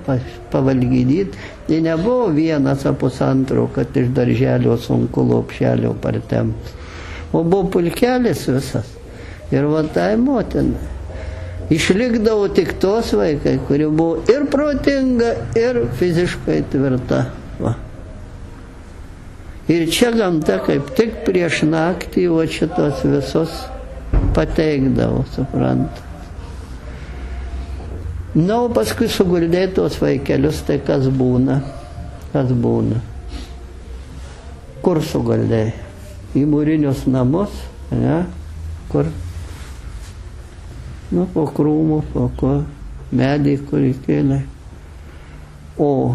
pavalgydyti. Tai nebuvo 1,5, kad iš darželio sunku lopšelio partempti. O buvo pulkelis visas. Ir va tai motina. Išlikdavo tik tos vaikai, kuri buvo ir protinga, ir fiziškai tvirta. Va. Ir čia gamta kaip tik prieš naktį va šitos visos pateikdavo, supranta. Na, o paskui suguldė tos vaikelius, tai kas būna? Kas būna? Kur suguldė? Į mūrinius namus, ne? Kur? Po krūmų, po ko? Medį, kur įkėlė. O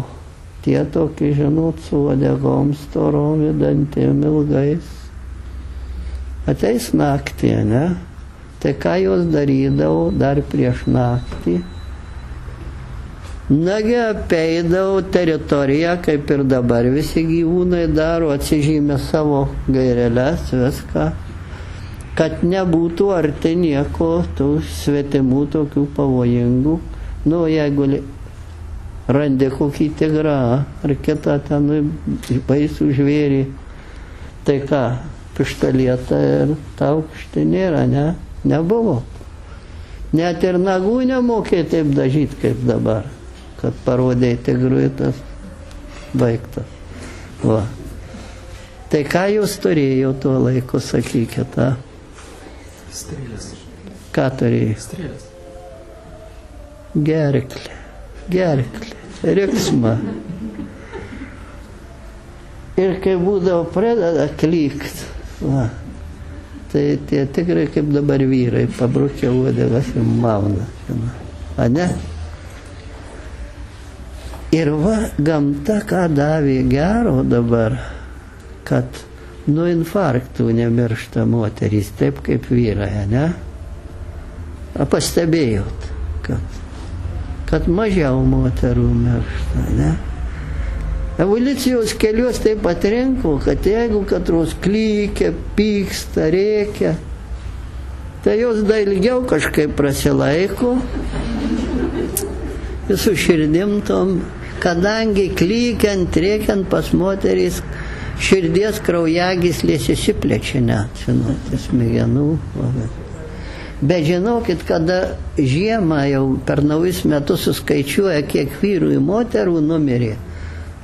tie tokie, žinot, su uodegom storom ir dantim ilgais. Ateis naktį, ne? Tai ką jos darydavo dar prieš naktį? Nagi apeidavo teritoriją, kaip ir dabar visi gyvūnai daro, atsižymė savo gaireles, viską, kad nebūtų arti nieko tų svetimų, tokių pavojingų. Nu, jeigu randi kokį tigrą ar kitą ten baisų žvėrį, tai ką, pištolietą ir taukštį nėra, ne? Nebuvo. Net ir nagų nemokė taip dažyti kaip dabar, kad parodė tigrui tas baigtas. Va. Tai ką jūs turėjo tuo laiku, sakykite? Strėlės. Ką turėjo? Strėlės. Gerklė, riksma. Ir kai būdavo pradeda klykt, va, tai tie tikrai kaip dabar vyrai, pabrukia uodegas ir mauna. A ne? Ir va, gamta ką davė gero dabar, kad nuo infarktų nemiršta moterys, taip kaip vyrai, ne? Pastebėjot, kad mažiau moterų miršta, ne? Evoliucijos kelios taip atrinko, kad jeigu katros klykia, pyksta, rėkia, tai jos dar ilgiau kažkaip prasilaiko su širdimtom, kadangi klykiant, rėkiant pas moterys širdies kraujagyslės įsiplečia net, žinot, smegenų. Bet žinokit, kada žiemą jau per naujus metus suskaičiuoja, kiek vyrų ir moterų numirė,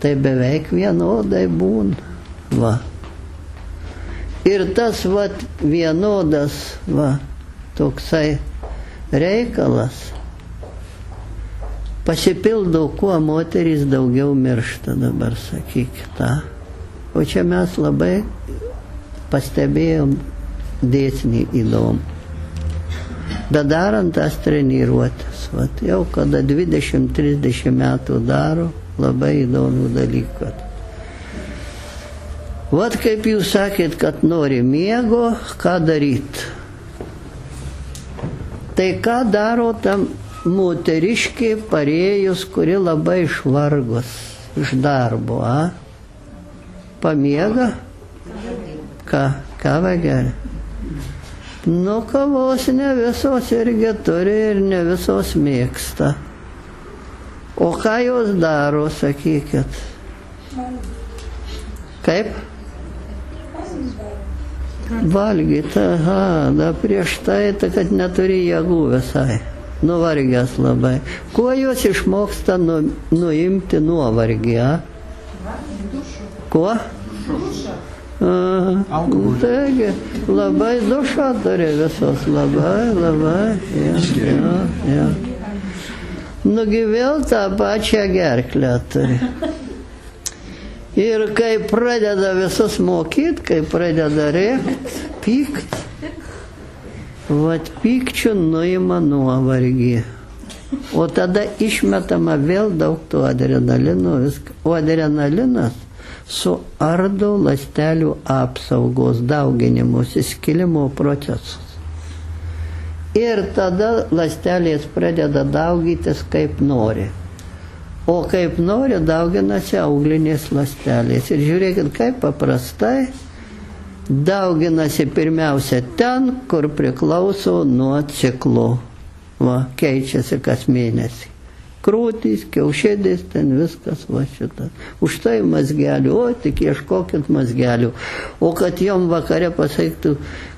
tai beveik vienodai būna. Va. Ir tas vienodas toksai reikalas pasipildo, kuo moterys daugiau miršta dabar, sakykite. O čia mes labai pastebėjom dėsnį įdomų. Bet darant tas treniruotės, jau kada 20-30 metų daro, labai įdomių dalykų. Vat kaip jūs sakėt, kad nori miego, ką daryti? Tai ką daro tam moteriškė parėjus, kuri labai išvargus iš darbo, Pamiega? Kavą geria? Nu, kavos ne visos irgi turi ir ne visos mėgsta. O ką jos daro, sakykit? Kaip? Valgyt, da prieš tai, kad neturi jėgų visai. Nuvargęs labai. Kuo jos išmoksta nuimti nuovargį, Kuo? Taigi, labai dušą turi visos, labai, ja. Nugi vėl tą pačią gerklę turi. Ir kai pradeda visus mokyti, kai pradeda rėkt, pykt, vat pykčių nuima nuovargį. O tada išmetama vėl daug to adrenalino, o adrenalinas suardo ląstelių apsaugos, dauginimus, įskilimo procesus. Ir tada ląstelės pradeda daugytis kaip nori. O kaip nori, dauginasi auglinės ląstelės. Ir žiūrėkit, kaip paprastai dauginasi pirmiausia ten, kur priklauso nuo ciklo. Va, keičiasi kas mėnesį. Krūtys, kiaušidės, ten viskas va šitą. Už tai mazgelių, o tik ieškokit mazgelių. O kad jom vakare pasakytų,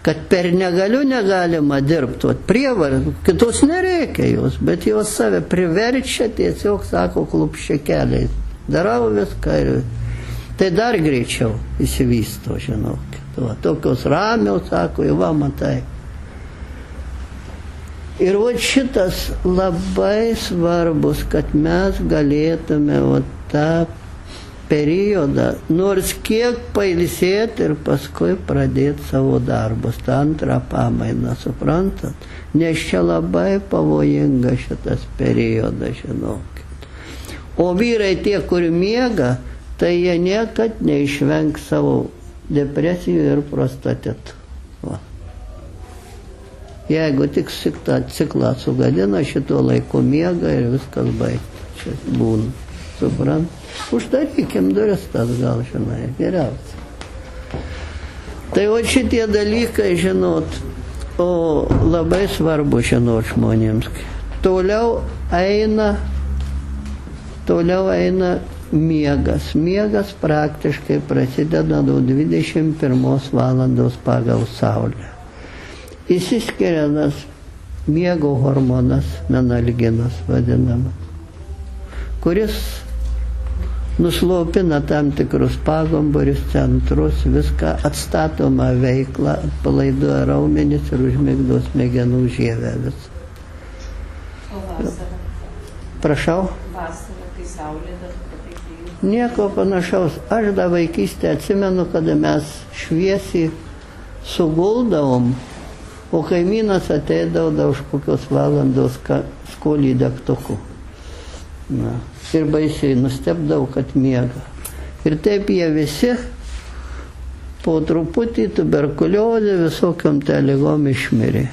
kad per negalima dirbti, prievarą, kitos nereikia jos, bet jos save priverčia, tiesiog sako klupščia keliais. Darau viską ir tai dar greičiau įsivysto, žinokit. Va, tokios ramios, sako, va matai. Ir va šitas labai svarbus, kad mes galėtume va tą periodą, nors kiek pailsėti ir paskui pradėti savo darbus, tą antrą pamainą, suprantat? Nes čia labai pavojinga šitas periodas, žinokit. O vyrai tie, kur miega, tai jie niekad neišvengs savo depresijų ir prostatitų. Va. Jeigu tik tą ciklą sugadina, šito laiko miega ir viskas baigta. Čia būna. Suprant? Uždarykim duris tas gal, žinai, geriausia. Tai o šitie dalykai, žinot, o labai svarbu žinot žmonėms. Toliau eina miegas. Miegas praktiškai prasideda nuo 21 valandos pagal Saulę. Įsiskiria tas miego hormonas, menalginas vadinamas, kuris nuslopina tam tikrus pagambarius, centrus, viską atstatomą veiklą, atpalaiduoja raumenis ir užmigdo smegenų žievę visą. O vasarą? Prašau? Vasarą, kai saulė dar patekėjų. Nieko panašaus. Aš dar vaikystę atsimenu, kada mes šviesiai suguldavom, o kaimynas ateidavo už kokios valandos skolį degtukų. Na. Ir baisiai nustebdavau, kad miega. Ir taip jie visi po truputį tuberkuliozė visokiom ligom išmirė.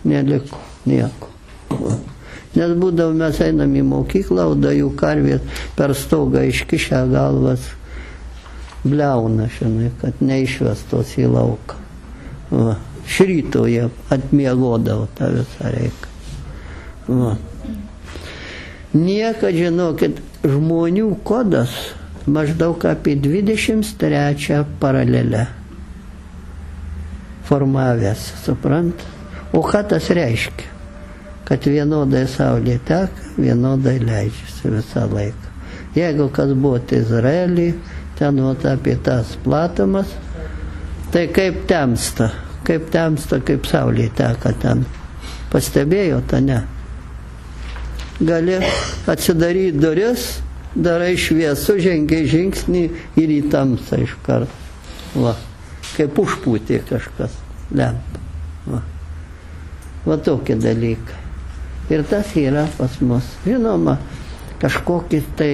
Neliko nieko. Nes būdavo mes einam į mokyklą, o da jų karvės per stogą iškišę galvas bliauna, žinai, kad neišvestos į lauką. Va. Šryto jie atmiegodavo tą visą reiką. Va. Niekad, žinokit, žmonių kodas maždaug apie 23 paralelę formavęs, suprant? O ką tas reiškia? Kad vienodai saulė teka, vienodai leidžiasi visą laiką. Jeigu kas buvo Izraelį, ten apie tas platumas, tai kaip temsta, kaip saulė teka ten. Pastebėjo, ta ne? Gali atsidaryti duris, darai šviesu, žengiai žingsnį ir į tamsą iš karto. Va, kaip užpūtė kažkas lempa. Va tokie dalykai. Ir tas yra pas mus. Žinoma, kažkokie tai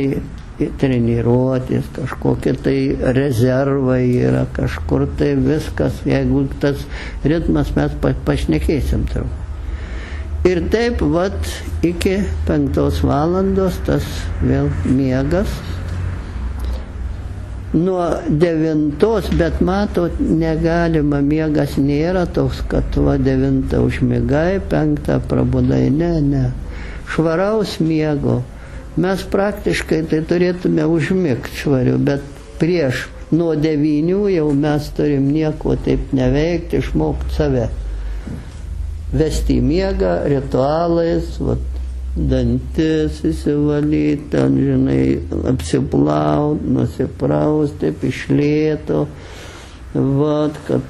treniruotis, kažkokie tai rezervai yra, kažkur tai viskas, jeigu tas ritmas mes pašnekėsim turbūt. Ir taip, vat, iki 5 valandos tas vėl miegas. Nuo 9, bet matot, negalima, miegas nėra toks, kad 9 užmigai, 5 prabudai, ne. Švaraus miego. Mes praktiškai tai turėtume užmigti švariu, bet prieš nuo 9 jau mes turim nieko taip neveikti, išmokti save. Vesti į miegą ritualais, vat, dantis įsivalyti, ten, žinai, apsiplaut, nusipraust, taip iš lėto, vat, kad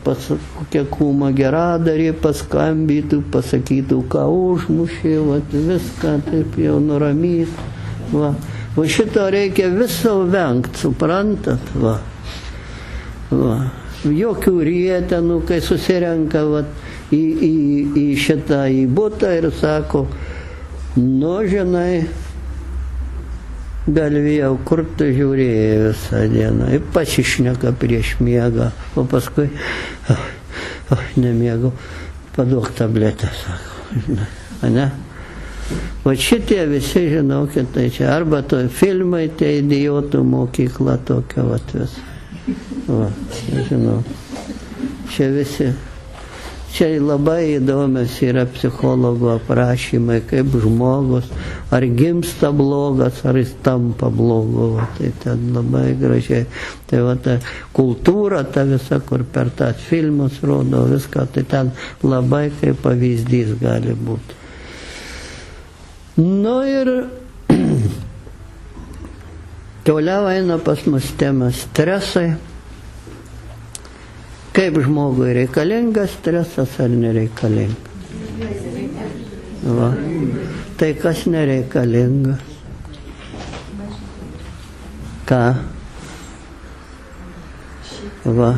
kokia kūma geradarė paskambytų, pasakytų, ką užmušė, vat, viską taip jau nuramyti. Va šito reikia viso vengt, suprantat, va. Jokių rietenų, kai susirenka, vat, į šitą į butą ir sako, nu, žinai, galvėjau, kur tu žiūrėjai visą dieną, ir pasišneka prieš miegą, o paskui, nemiegau, paduok tabletę, sako, ne? O šitie visi, žinokit, tai čia arba to filmai, tai idiotų mokykla tokia, vat visą. Va, žinau, čia visi. Čia labai įdomios yra psichologų aprašymai, kaip žmogus, ar gimsta blogas, ar jis tampa blogu. Tai ten labai gražiai. Tai va ta kultūra, ta visa, kur per tą filmus rodo viską, tai ten labai kaip pavyzdys gali būti. Nu ir toliau eina pas mus tema stresai. Kaip žmogui reikalingas stresas ar nereikalingas? Va. Tai kas nereikalingas? Ką? Va.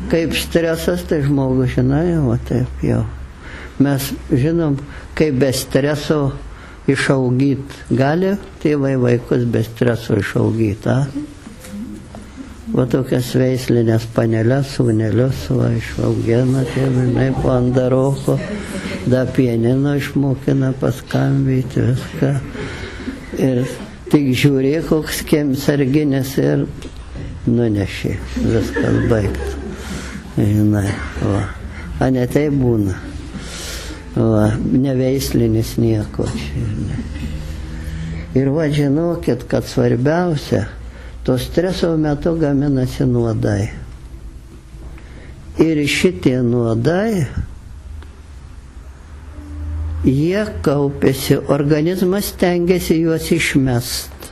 Kaip stresas, tai žmogus, žinai, va taip jau. Mes žinom, kaip be streso išaugyti gali tėvai vaikus be streso išaugyti, Va tokias veislinės panelės, sūnelius, va išaugina tėvai po andaroko, da pianino išmokina paskambyti viską. Ir tik žiūrėk, koks kiemsarginis ir nunešė, viskas baigta. Žinai, va. A ne tai būna. Va, neveislinis nieko. Žinai. Ir va, žinokit, kad svarbiausia, to streso metu gaminasi nuodai. Ir šitie nuodai, jie kaupiasi, organizmas stengiasi juos išmest.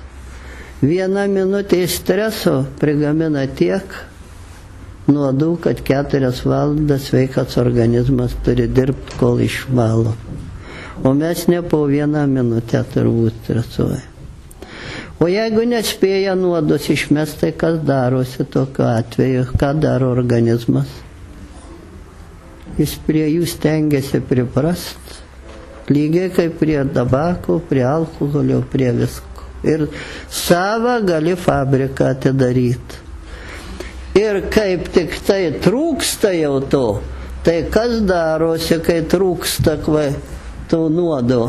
1 minutė streso prigamina tiek nuodų, kad 4 valandas sveikas organizmas turi dirbti, kol išvalo. O mes ne po 1 minutę turbūt stresuoja. O jeigu nespėja nuodus išmest, tai kas darosi tokiu atveju, ką daro organizmas? Jis prie jų stengiasi priprast, lygiai kaip prie tabako, prie alkoholio, prie visko. Ir savą gali fabriką atidaryti. Ir kaip tik tai trūksta jau to, tai kas darosi, kai trūksta tų nuodų,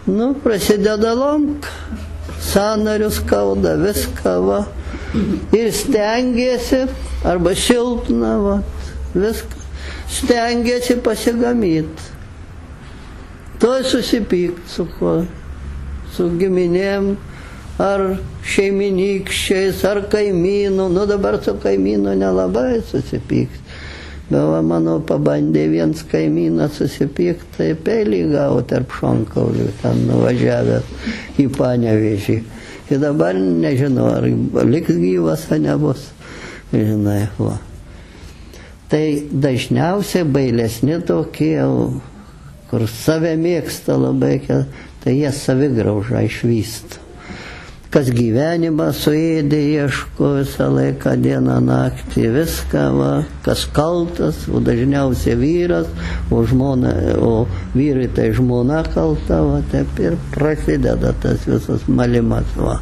Nu, prasideda lomka, sąnarius skauda, viską, va, ir stengiasi, arba silpna, va, viską, stengiasi pasigamyti. Tuoj susipykt su kuo, su giminėm, ar šeiminykščiais, ar kaimynų, nu dabar su kaimynu nelabai susipykt. Bet mano pabandė viens kaimynas susipykt, tai peilį gavo tarp šonkaulių, ten nuvažiavęs į Panevėžį. Ir dabar nežinau, ar liks gyvas, ar nebus. Žinai, va. Tai dažniausiai bailesni tokie, kur save mėgsta labai, tai jie savigraužą išvysta. Kas gyvenimą suėdė, ieško visą laiką, dieną, naktį, viską, va, kas kaltas, o dažniausiai vyras, o vyrai tai žmona kalta, va, taip ir prasideda tas visas malimas, va.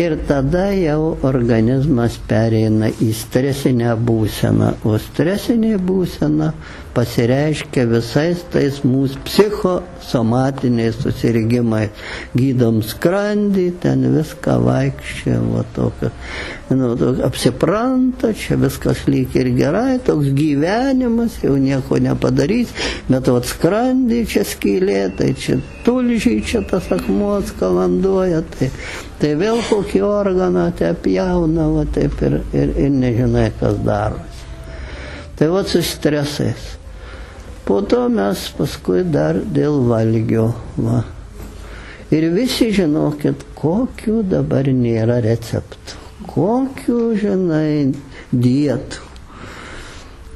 Ir tada jau organizmas pereina į stresinę būseną, o stresinė būsena pasireiškia visais tais mūsų psichosomatiniais susirgimais. Gydom skrandį, ten viską vaikščia, va tokio, apsipranta, čia viskas lyg ir gerai, toks gyvenimas, jau nieko nepadarys, bet va skrandį čia skylė, tai čia tulžiai, čia tas akmuo skalanduoja, tai vėl kokį organą te pjauna, va taip ir nežinai, kas darosi. Tai va su stresais. Po to mes paskui dar dėl valgio. Va. Ir visi žinokit, kokių dabar nėra receptų, kokių, žinai, dietų,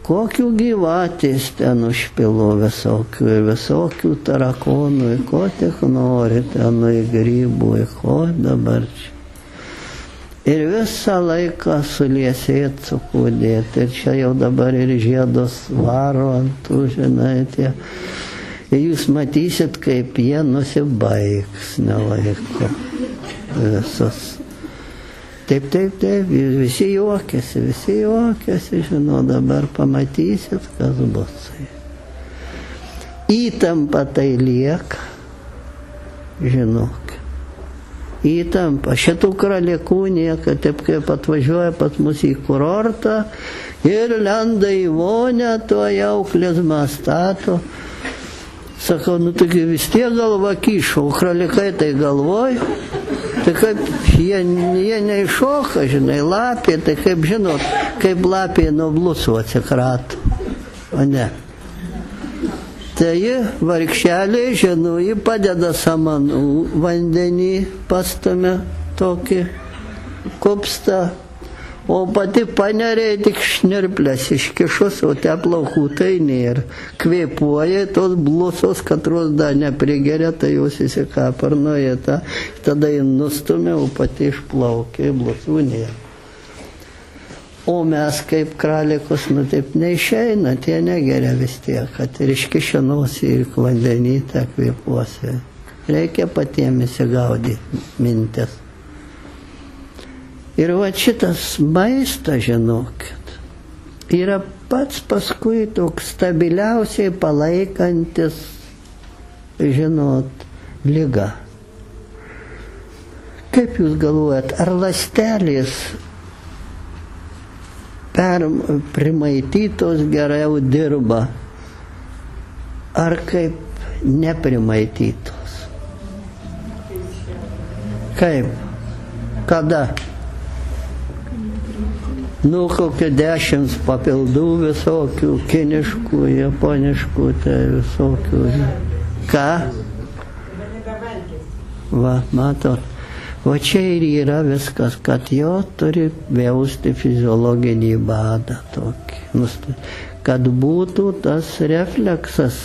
kokių gyvatės ten užpilo visokių, ir visokių tarakonų, ir ko tik nori, ten grybų, ir ko dabar čia. Ir visą laiką suliesėt, sukūdėt, ir čia jau dabar ir žiedos varo ant tų, žinai, tie. Ir jūs matysit, kaip jie nusibaigs nelaiko visus. Taip, visi juokiasi, žinau, dabar pamatysit, kas bus. Įtampa tai lieka, žinok. Įtampa. Šitų kralikų nieka, taip kaip atvažiuoja pas mus į kurortą ir lenda į vonę, to jau klizmą stato. Sakau, nu taigi vis tiek galva kyšo, o kralikai tai galvoj, tai kaip jie neiššoka, žinai, lapė, tai kaip žinot, kaip lapė nuo blusų atsikrato, o ne. Tai vargšeliai, žinau, jį padeda samanų vandenį, pastumia tokį kupstą, o pati panerė tik šnirplės iškišus, o te plaukų tai nėra. Kvėpuoja tos blusos, katros dar neprigeria, tai jos įsikaparnoja, tada jį nustumia, o pati išplaukia, blusų nėra. O mes kaip kralikus, nu taip neišeina, tie negeria vis tiek, kad ir iškišę nosį ir vandenytę kvėpuosi. Reikia patiems įsigaudyti mintis. Ir va šitas maistas, žinokit, yra pats paskui toks stabiliausiai palaikantis, žinot, liga. Kaip jūs galvojat, ar ląstelės primaitytos geriau dirba, ar kaip neprimaitytos? Kaip? Kada? Nu, kokių 10 papildų visokių, kiniškų, japoniškų, tai visokių. Ką? Va, matot. O čia ir yra viskas, kad jo turi jausti fiziologinį badą tokį. Kad būtų tas refleksas,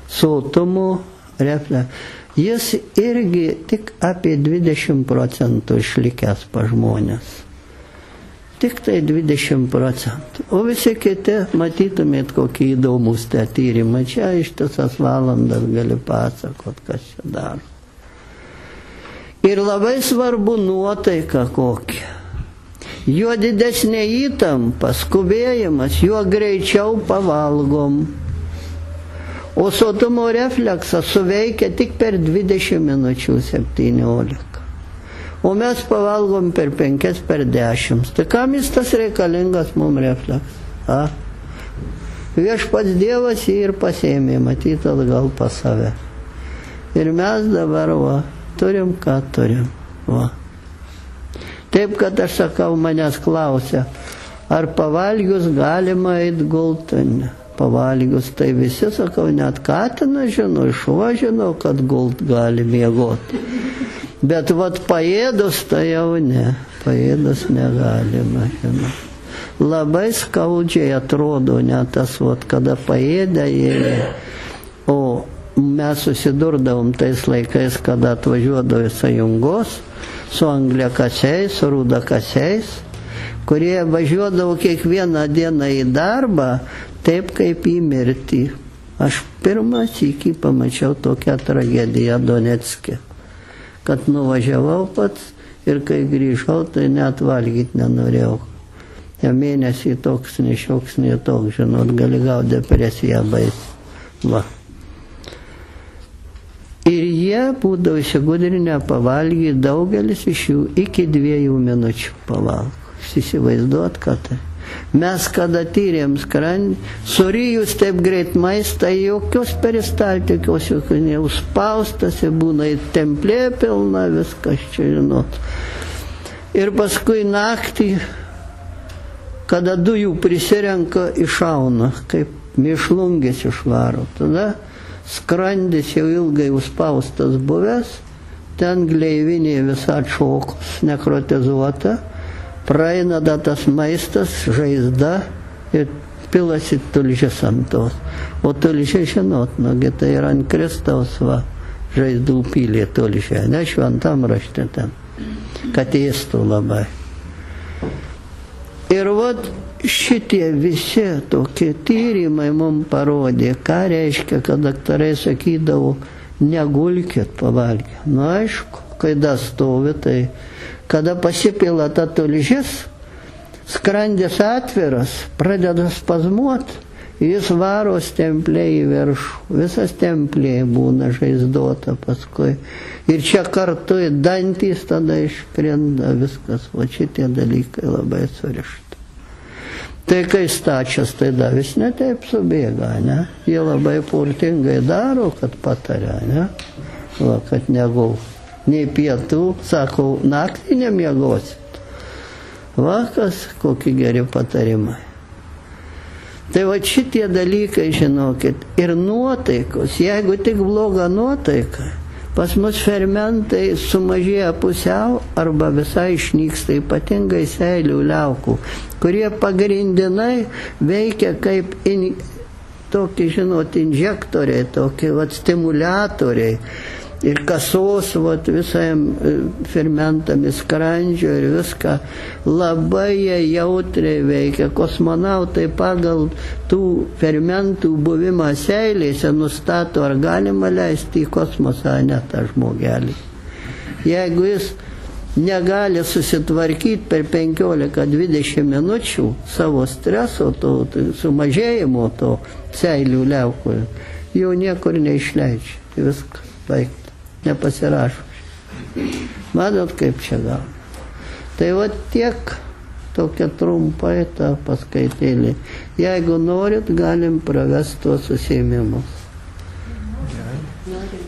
sotumo refleksas. Jis irgi tik apie 20% išlikęs pa žmonės. Tik tai 20%. O visi kiti, matytumėt, kokie įdomus tie tyrimai. Čia ištisas valandas gali pasakot, kas čia daro. Ir labai svarbu nuotaika kokia. Juo didesnė įtampa, skubėjimas, juo greičiau pavalgom. O sotumo refleksas suveikia tik per 20 minučių 17. O mes pavalgom per 5, per 10. Tai kam jis tas reikalingas mums refleksas? Viešpats Dievas jį ir pasėmė, matyt, atgal pas save. Ir mes dabar, va, turim, ką turim. Va. Taip, kad aš sakau, manęs klausia, ar pavalgius galima eit gult? Ne. Pavalgius, tai visi, sakau, net katinas žino, šuo žino, kad gult gali miegoti. Bet vat paėdus, tai jau ne. Paėdus negalima, žino. Labai skaudžiai atrodo net tas, vat, kada paėdė jie. O mes susidurdavom tais laikais, kada atvažiuodavo sąjungos su angliakasiais, su rudakasiais, kurie važiuodavo kiekvieną dieną į darbą, taip kaip į mirtį. Aš pirmą sykį pamačiau tokią tragediją Donecke, kad nuvažiavau pats ir kai grįžau, tai net valgyti nenorėjau. Ja mėnesį toks, nešioks, netoks, žinot, gali gauti depresiją baisį. Va. Ir jie būdavo įsigudrinę pavalgyti, daugelis iš jų iki 2 minučių pavalgo. Įsivaizduot, kad tai. Mes kada tyrėm skrandį, surijus taip greit maistą, jokios peristaltikos, jokios neužspaustas, būna į templė pilna, viskas čia, žinot. Ir paskui naktį, kada dujų prisirenka, išauna, kaip mėšlungis išvaro. Tada skrandis jau ilgai užspaustas buvęs, ten gleivinė visa atšokus, nekrotizuota, praeina tas maistas, žaizda ir pilasi tulžis ant tos. O tulžė, žinot, nugi tai yra ant Kristaus, va, žaizdų pylė tulžė, ne šventam rašte ten, kad ėstų labai. Ir vat šitie visi tokie tyrimai mums parodė, ką reiškia, kad daktarai sakydavo, negulkit pavalgę. Nu aišku, kai dar stovi, tai kada pasipila ta tulžis, skrandis atviras, pradeda spazmuot, jis varo stemplę į viršų. Visa stemplė būna žaizdota paskui. Ir čia kartu į dantys tada iškrenda viskas. O šitie dalykai labai surišti. Tai kai stačias, tai da vis ne taip subėga, ne? Jie labai purtingai daro, kad pataria, ne? Va, kad negau. Nei pietų, sakau, naktį nemiegosit. Va, kas, kokie geri patarimai. Tai va šitie dalykai, žinokit, ir nuotaikos, jeigu tik bloga nuotaika, pas mus fermentai sumažėja pusiau arba visai išnyksta, ypatingai seilių liaukų, kurie pagrindinai veikia kaip tokie, žinot, injektoriai, tokie vat stimuliatoriai. ir kasos, vat, visam fermentami skrandžio ir viską, labai jie jautriai veikia. Kosmonautai pagal tų fermentų buvimą seilėse nustato, ar galima leisti į kosmosą, ne tą žmogelį. Jeigu jis negali susitvarkyti per 15-20 minučių savo streso, to sumažėjimo, to seilių liaukų, jau niekur neišleidžia. Viskas baigta, nepasirašo. Matot, kaip čia gauna. Tai va tiek, tokia trumpai ta paskaitėlė. Jeigu norit, galim pravesti tuos užsiėmimus.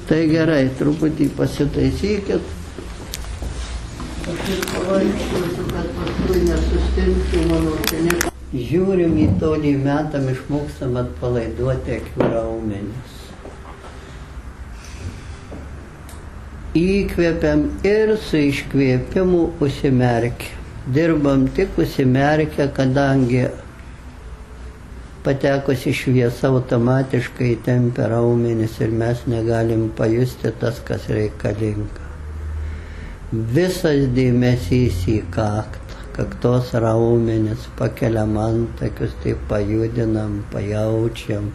Tai gerai, truputį pasitaisykit. Aš pavaikščiosiu, kad paskui nesustinčiau mano seniai. Žiūrim į tolį metam, išmokstam atpalaiduoti akių raumenis. Įkvėpiam ir su iškvėpimu užsimerkiam. Dirbam tik užsimerkę, kadangi patekusi šviesa automatiškai tempia raumenis ir mes negalim pajusti tas, kas reikalinga. Visas dėmesys į kaktą, kaktos raumenis, pakeliam antakius, tai pajudinam, pajaučiam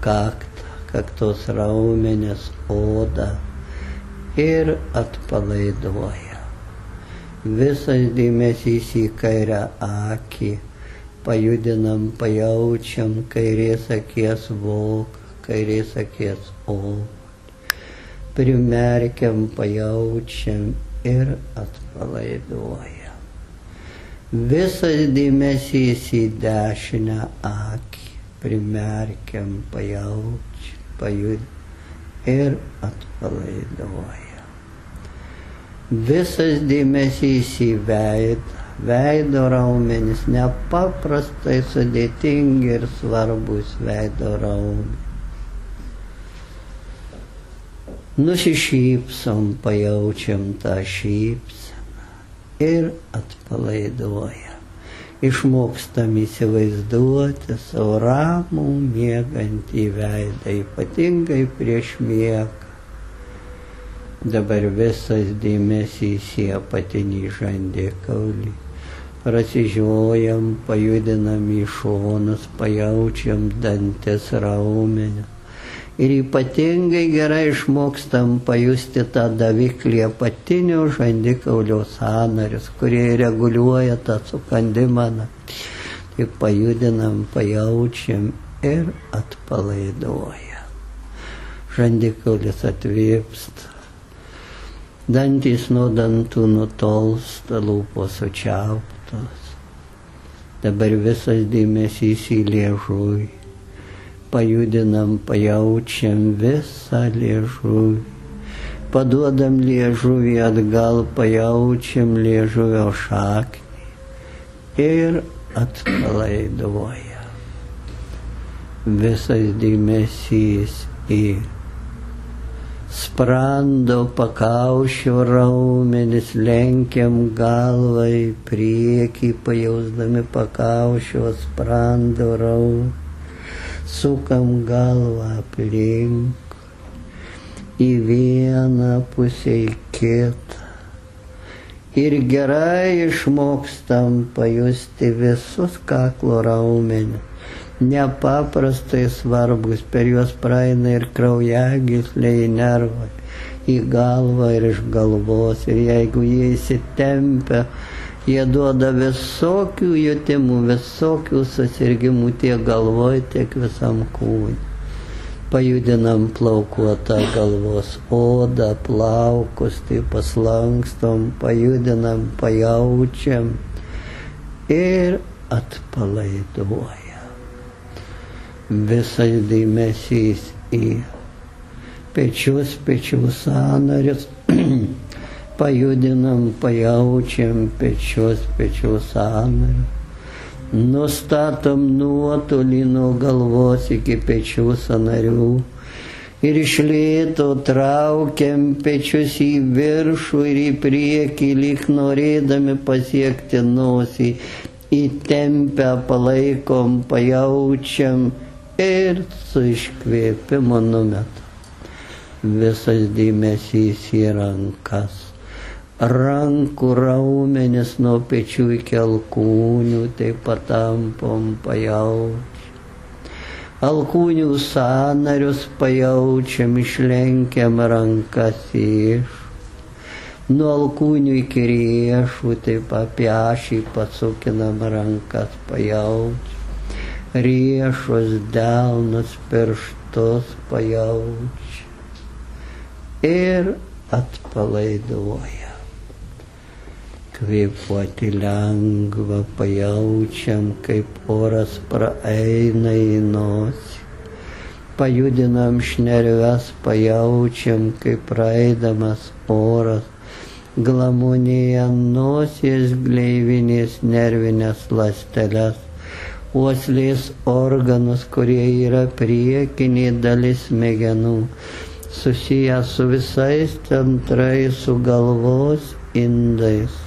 kaktą, kaktos raumenis, odą ir atpalaiduoja. Visas dėmesys į kairę akį, pajudinam, pajaučiam kairės akies voką, kairės akies odą, primerkiam, pajaučiam ir atpalaiduoja. Visas dėmesys į dešinę akį, primerkiam, pajaučiam, pajudinam ir atpalaiduoja. Visas dėmesys į veidą, veido raumenis, nepaprastai sudėtingi ir svarbus veido raumenis. Nusišypsom, pajaučiam tą šypseną ir atpalaiduojam. Išmokstam įsivaizduoti savo ramų miegantį veidą, ypatingai prieš miegą. Dabar visas dėmesys į apatinį žandikaulį. Prasižiojam, pajudinam į šonus, pajaučiam dantis, raumenis. Ir ypatingai gerai išmokstam pajusti tą daviklį apatinio žandikaulio sąnarius, kurie reguliuoja tą sukandimą. Tai pajudinam, pajaučiam ir atpalaiduoja. Žandikaulis atvėpsta, dantys nuo dantų nutolsta, lūpos sučiauptos. Dabar visas dėmesys į liežuvį. Pajudinam, pajaučiam visą liežuvį. Paduodam liežuvį atgal, pajaučiam liežuvio šaknį ir atpalaiduoja. Visas dėmesys į sprando pakaušio raumenis, lenkiam galvą į priekį, pajausdami pakaušio sprando raumenis. Sukam galvą aplink, į vieną pusę, į kitą. Ir gerai išmokstam pajusti visus kaklo raumenis. Nepaprastai svarbus, per juos praeina ir kraujagysliai, nervai, į galvą ir iš galvos. Ir jeigu jie įsitempia, jie duoda visokių jutimų, visokių susirgimų tiek galvoj, tiek visam kūnui. Pajudinam plaukuotą galvos odą, plaukus, tai paslankstom, pajudinam, pajaučiam ir atpalaiduoja. Visas dėmesys į pečius, pečių sąnarius. Pajudinam, pajaučiam pečius, pečių sąnarius. Nustatom nuotolį nuo galvos iki pečių sąnarių. Ir iš lėto traukiam pečius į viršų ir į priekį, lyg norėdami pasiekti nosį. Įtempę palaikom, pajaučiam ir su iškvėpimu numetam. visas dėmesys į rankas. Rankų raumenis nuo pečių iki alkūnių, taip pat tampom pajaučiam. Alkūnių sąnarius pajaučiam, išlenkiam rankas iš. Nuo alkūnių iki riešų, taip apie ašį pasukinam rankas, pajaučiam. Riešus, delnus, pirštus pajaučiam. Ir atpalaiduojam. Kvėpuoti lengva, pajaučiam, kaip oras praeina į nosį. Pajudinam šnerves, pajaučiam, kaip praeidamas oras glamonėje nosies gleivinės nervinės ląsteles, uoslės organus, kurie yra priekinė dalis smegenų, susiję su visais centrais, su galvos indais.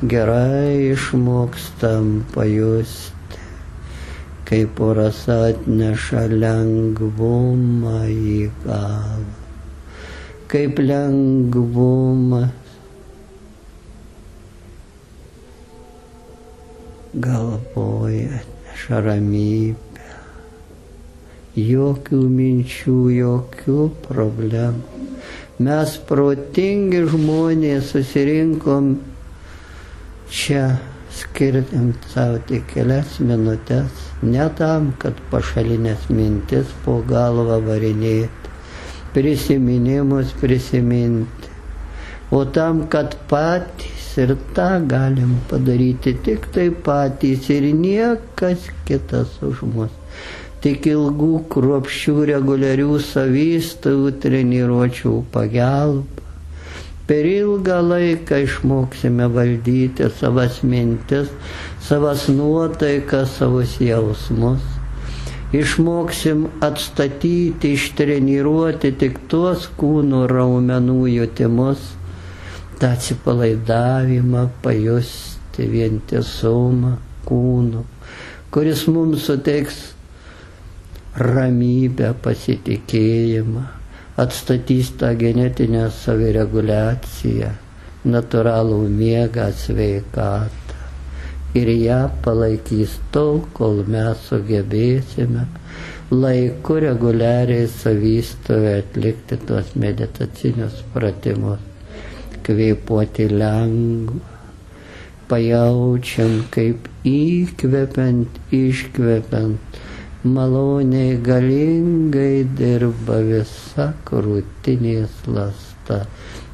Gerai išmokstam pajusti, kaip oras atneša lengvumą į galvą, kaip lengvumas galvoje atneša ramybę, jokių minčių, jokių problemų. Mes protingi žmonės susirinkom čia, skirtim savo tik kelias minutės, ne tam, kad pašalinės mintis po galvą varinėti, prisiminimus prisiminti, o tam, kad patys ir tą galim padaryti tik tai patys ir niekas kitas už mus. Tik ilgų, kruopščių, reguliarių savistovų treniruočių pagalba. Per ilgą laiką išmoksime valdyti savas mintis, savas nuotaikas, savus jausmus. Išmoksim atstatyti, ištreniruoti tik tuos kūno raumenų jutimus, tą atsipalaidavimą, pajusti vientisumą kūno, kuris mums suteiks ramybę, pasitikėjimą, atstatys tą genetinę savireguliaciją, natūralų miegą, sveikatą ir ją palaikys tol, kol mes sugebėsime laiku reguliariai savistovę atlikti tuos meditacinius pratimus, kvėpuoti lengva, pajaučiam, kaip įkvepiant, iškvepiant, maloniai galingai dirba visa krūtinės ląsta,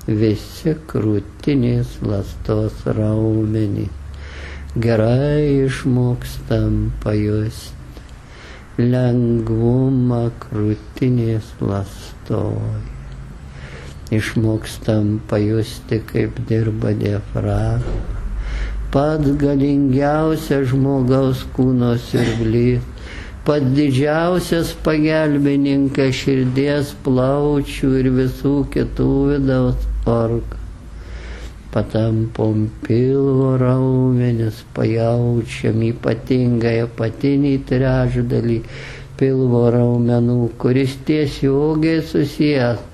visi krūtinės ląstos raumenys. Gerai išmokstam pajusti lengvumą krūtinės ląstoje. Išmokstam pajusti, kaip dirba diafragma, pats galingiausias žmogaus kūno siurblys, pats didžiausias pagelbininkas širdies, plaučių ir visų kitų vidaus organų. Patampom pilvo raumenis, pajaučiam ypatingai apatinį trečdalį pilvo raumenų, kuris tiesiogiai susijęs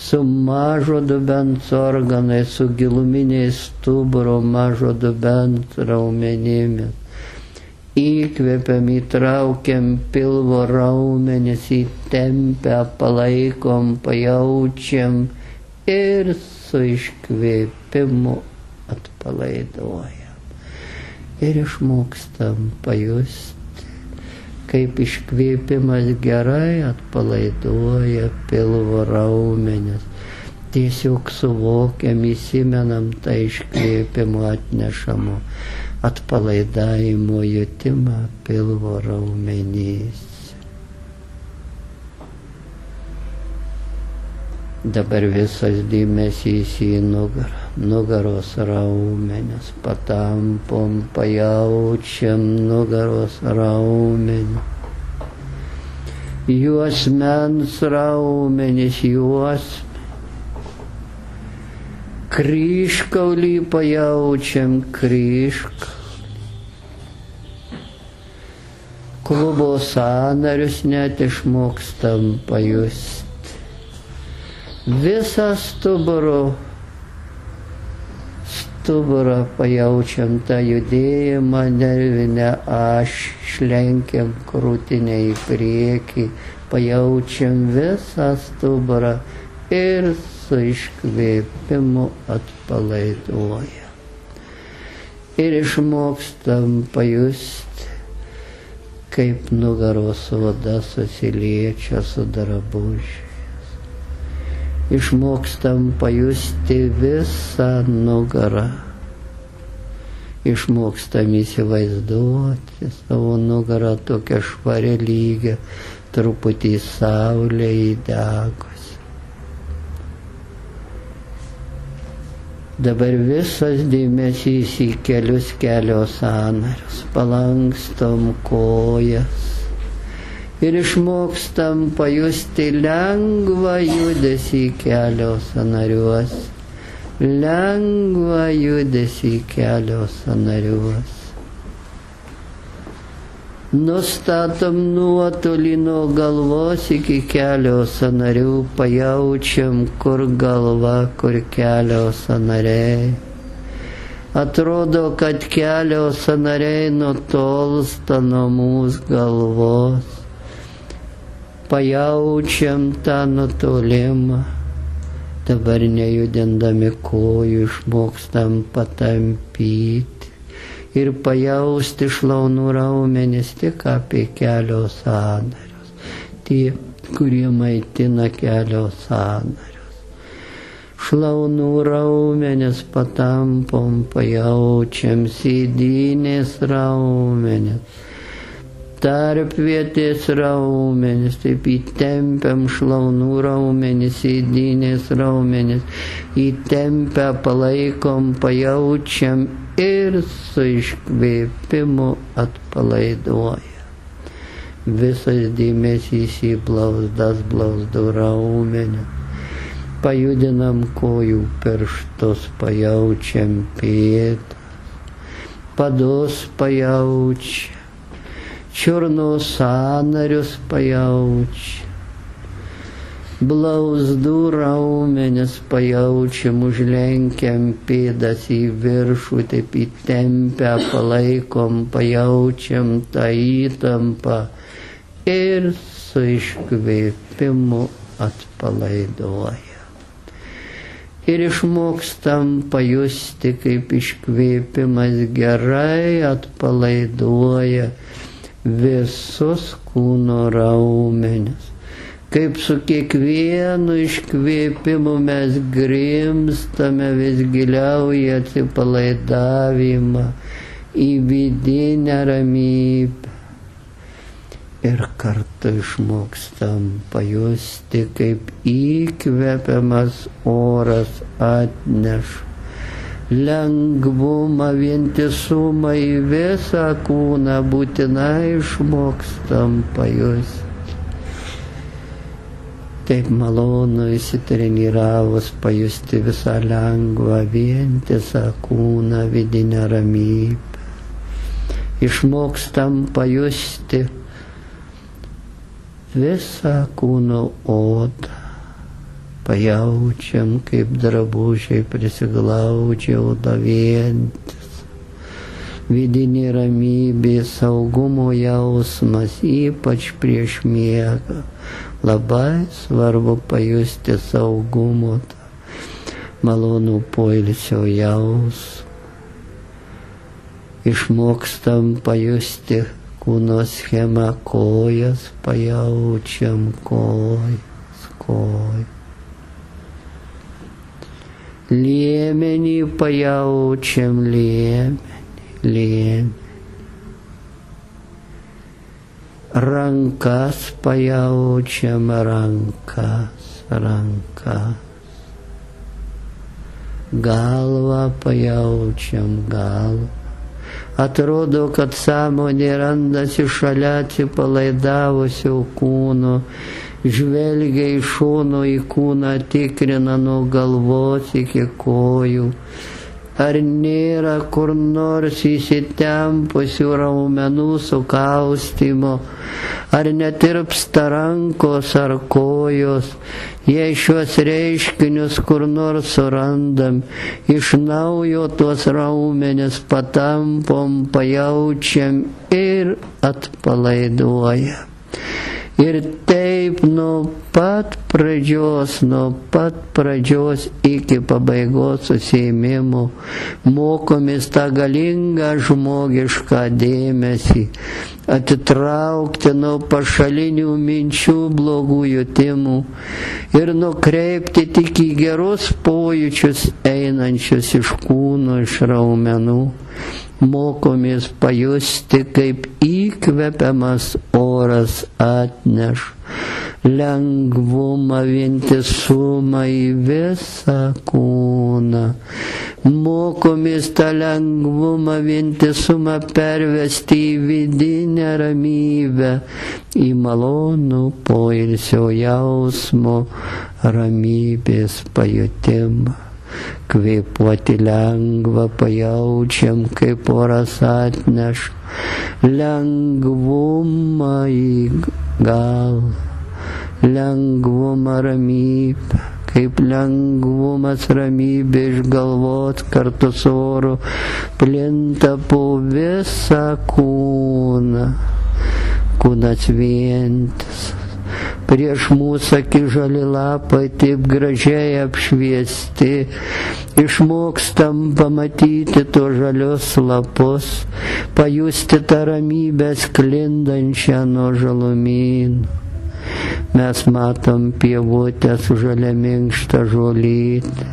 su mažo dubens organais, su giluminiais stuburo mažo dubens raumenimis. Įkvepiam, įtraukiam pilvo raumenis, įtempę, palaikom, pajaučiam ir su iškvėpimu atpalaiduojam. Ir išmokstam pajusti, kaip iškvėpimas gerai atpalaiduoja pilvo raumenis. Tiesiog suvokiam, įsimenam tą iškvėpimo atnešamo atpalaidavimo jutimą pilvo raumenys. Dabar visas dėmesys į nugarą, nugaros raumenis, patampom, pajaučiam nugaros raumenį, juosmens raumenis, kryžkaulį pajaučiam, kryžkaulį, klubo sąnarius net išmokstam pajusti. Visą stuburą pajaučiam tą judėjimą, nervinę ašį, šlenkiam krūtinę į priekį, pajaučiam visą stuburą ir su iškvėpimu atpalaiduoja. Ir išmokstam pajusti, kaip nugaros oda susiliečia su drabužiais. Išmokstam pajusti visą nugarą. Išmokstam įsivaizduoti savo nugarą tokią švarę lygę, truputį saulė įdegusi. Dabar visas dėmesys į kelius kelio sąnarius, palankstom kojas ir išmokstam pajusti lengvą judesį kelio sąnariuose, lengvą judesį kelio sąnariuose. Nustatom nuotolį nuo galvos iki kelio sąnarių, pajaučiam, kur galva, kur kelio sąnariai. Atrodo, kad kelio sąnariai nutolsta nuo mūsų galvos. Pajaučiam tą nutolimą. Dabar nejudindami kojų išmokstam patampyti ir pajausti šlaunų raumenis tik apie kelio sąnarius, tie, kurie maitina kelio sąnarius. Šlaunų raumenis patampom, pajaučiam sėdynės raumenis, tarpvietės raumenis, taip įtempiam šlaunų raumenis, sėdynės raumenis, įtempę palaikom, pajaučiam ir su iškvėpimu atpalaiduoja. Visas dėmesys į blauzdas, blauzdų raumenis. Pajudinam kojų pirštus, pajaučiam pėdas, padus pajaučiam, čiurnos sąnarius pajaučiam, blauzdų raumenis pajaučiam, užlenkiam pėdas į viršų, taip įtempę palaikom, pajaučiam tą įtampą ir su iškvėpimu atpalaiduoja. Ir išmokstam pajusti, kaip iškvėpimas gerai atpalaiduoja visus kūno raumenis. Kaip su kiekvienu iškvėpimu mes grimstame vis giliau į atsipalaidavimą, į vidinę ramybę. Ir kartu išmokstam pajusti, kaip įkvepiamas oras atneša lengvumą, vientisumą į visą kūną, būtinai išmokstam pajusti. Taip malonu įsitreniravus pajusti visą lengvą, vientisą kūną, vidinę ramybę. Išmokstam pajusti visą kūno odą. Pajaučiam, kaip drabužiai prisiglaudžia, oda vientis. Vidinė ramybė, saugumo jausmas, ypač prieš miegą. Labai svarbu pajusti saugumo, malonų poilsio jausmą. Išmokstam pajusti kūno schemą, kojas pajaučiam, kojas. Liemenį pajaučiam, liemenį. Rankas pajaučiam, rankas. Galvą pajaučiam, galvą. Atrodo, kad sąmonė randasi šalia atsipalaidavusio kūno, žvelgia iš šono į kūną, tikrina nuo galvos iki kojų. Ar nėra kur nors įsitempusių raumenų sukaustymo, ar netirpsta rankos ar kojos, jei šiuos reiškinius kur nors surandam, iš naujo tuos raumenis patampom, pajaučiam ir atpalaiduojam. Ir taip nuo pat pradžios iki pabaigos užsiėmimo mokomės tą galingą žmogišką dėmesį, atitraukti nuo pašalinių minčių, blogų jutimų ir nukreipti tik į gerus pojūčius einančius iš kūno, iš raumenų. Mokomės pajusti, kaip įkvepiamas oras atneš lengvumą, vientisumą į visą kūną. Mokomės tą lengvumą, vientisumą pervesti į vidinę ramybę, į malonų poilsio jausmo, ramybės pajutimą. Kvėpuoti lengva, pajaučiam, kaip oras atneš lengvumą į galvą, lengvumą, ramybę, kaip lengvumas, ramybė iš galvos kartu su oru plinta po visą kūną. Kūnas vientisas. Prieš mūsų akį žali lapai taip gražiai apšviesti, išmokstam pamatyti tuos žalius lapus, pajusti tą ramybę sklindančią nuo žalumynų. Mes matom pievutę su žalia minkšta žolytė,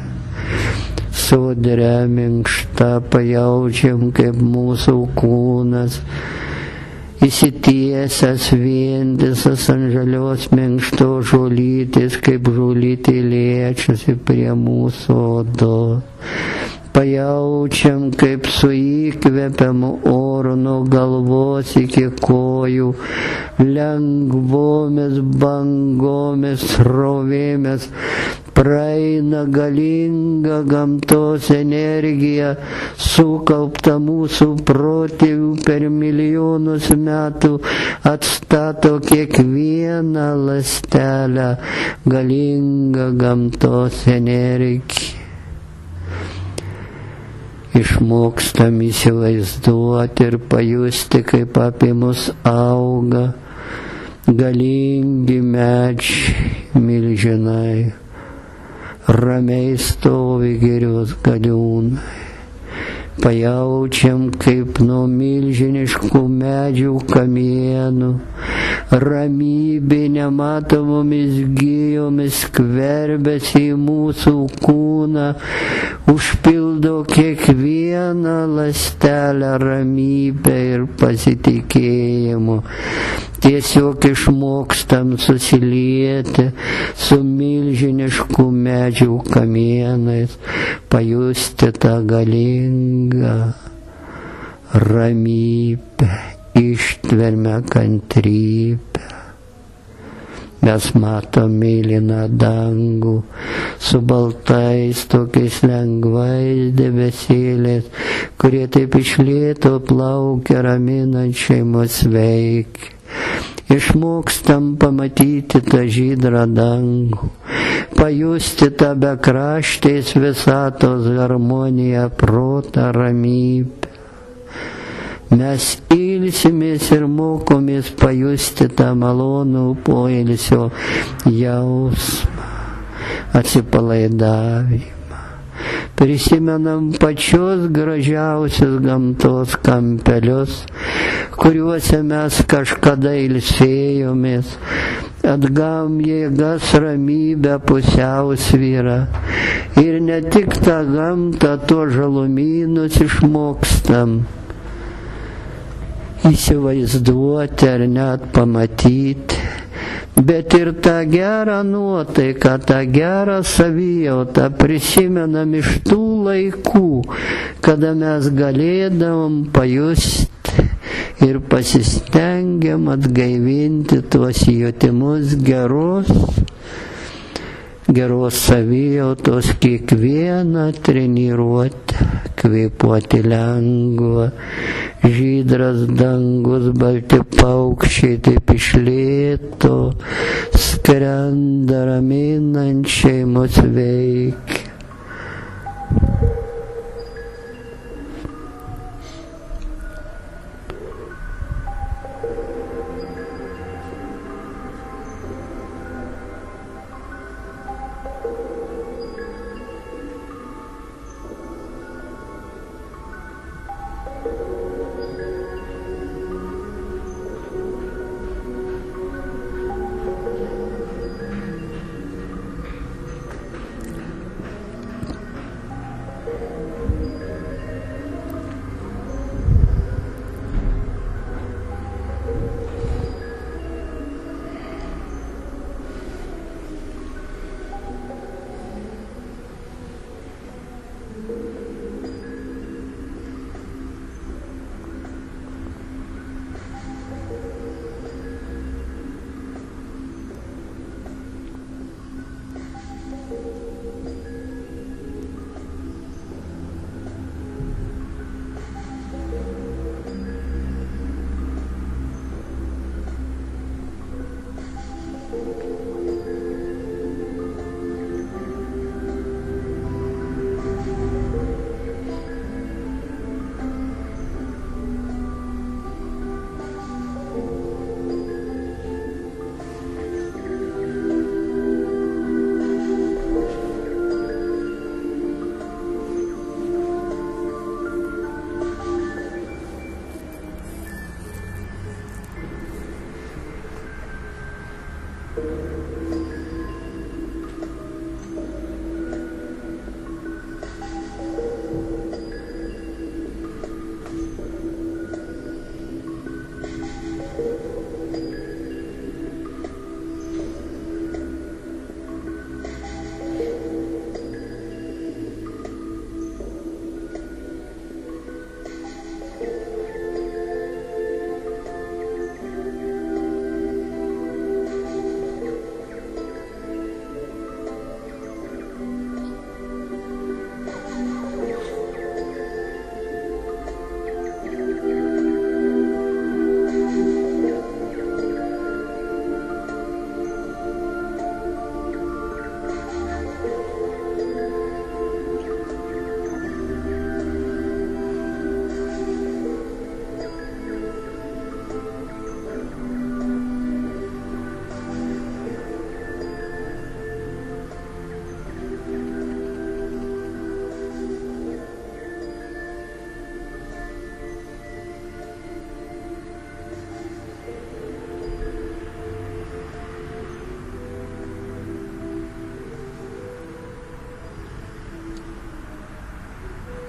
sodria minkšta, pajaučiam, kaip mūsų kūnas įsitiesęs vientisas ant žalios minkštos žolytės, kaip žolytė liečiasi prie mūsų odos. Pajaučiam, kaip su įkvepiamu oru nuo galvos iki kojų, lengvomis bangomis, srovėmis praeina galinga gamtos energija, sukaupta mūsų protėvių per milijonus metų, atstato kiekvieną ląstelę, galinga gamtos energija. Išmokstam įsivaizduoti ir pajusti, kaip apie mus auga galingi medžiai, milžinai, ramiai stovi girios galiūnai. Pajaučiam, kaip nuo milžiniškų medžių kamienų ramybė nematomomis gijomis skverbiasi į mūsų kūną, užpildo kiekvieną ląstelę ramybę ir pasitikėjimu. Tiesiog išmokstam susilieti su milžiniškų medžių kamienais, pajusti tą galingą ramybę, ištvermę, kantrybę. Mes matom mėlyną dangų su baltais tokiais lengvais debesėliais, kurie taip iš lėto plaukia raminančiai mus veikia. Išmokstam pamatyti tą žydrą dangų, pajusti tą bekraštės visatos harmoniją, protą, ramybę. Mes ilsimės ir mokomės pajusti tą malonų poilsio jausmą, atsipalaidavimą. Prisimenam pačius gražiausius gamtos kampelius, kuriuose mes kažkada ilsėjomės, atgavom jėgas, ramybę, pusiausvyrą. Ir ne tik tą gamtą, tuos žalumynus išmokstam įsivaizduoti ar net pamatyti, bet ir tą gerą nuotaiką, tą gerą savijautą prisimenam iš tų laikų, kada mes galėdavom pajusti ir pasistengiam atgaivinti tuos jutimus geros savijautos kiekvieną treniruotę, kvėpuoti lengva, žydras dangus, balti paukščiai taip iš lėto skrenda raminančiai mus veikia.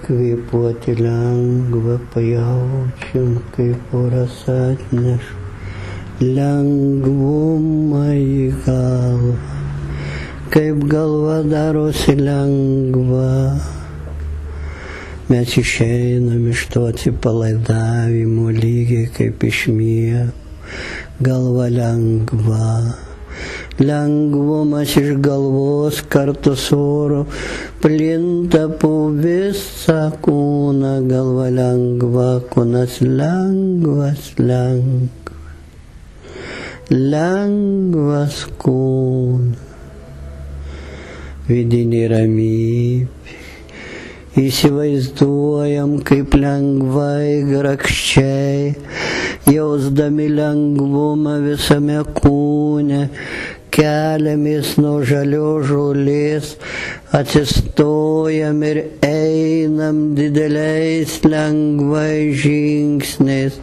Kvėpuoti lengva, pajaučiam, kaip oras atneša lengvumą į galvą, kaip galva darosi lengva. Mes išeinam iš to atsipalaidavimo lygiai kaip iš miego, galva lengva. Lengvumas iš galvos kartu su oru plinta po visą kūną, galva lengva, kūnas lengvas, lengvas kūnas, vidinė ramybė. Įsivaizduojam, kaip lengvai, grakščiai, jausdami lengvumą visame kūne, keliamės nuo žalios žolės, atsistojam ir einam dideliais lengvais žingsniais,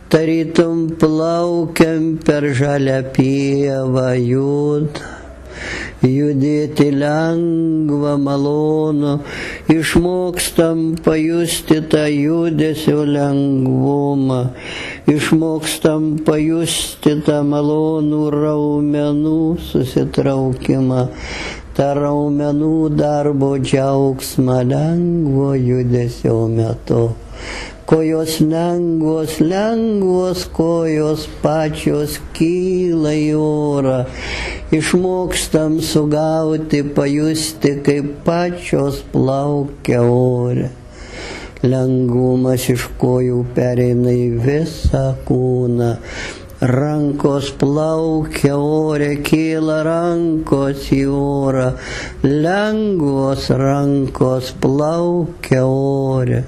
tarytum plaukiam per žalią pievą, judėti lengva, malonu, išmokstam pajusti tą judesio lengvumą, išmokstam pajusti tą malonų raumenų susitraukimą, tą raumenų darbo džiaugsmą lengvo judesio metu. Kojos lengvos, lengvos kojos pačios kyla į orą. Išmokstam sugauti, pajusti, kaip pačios plaukia ore. Lengvumas iš kojų pereina į visą kūną. Rankos plaukia ore, kyla rankos į orą. Lengvos rankos plaukia ore.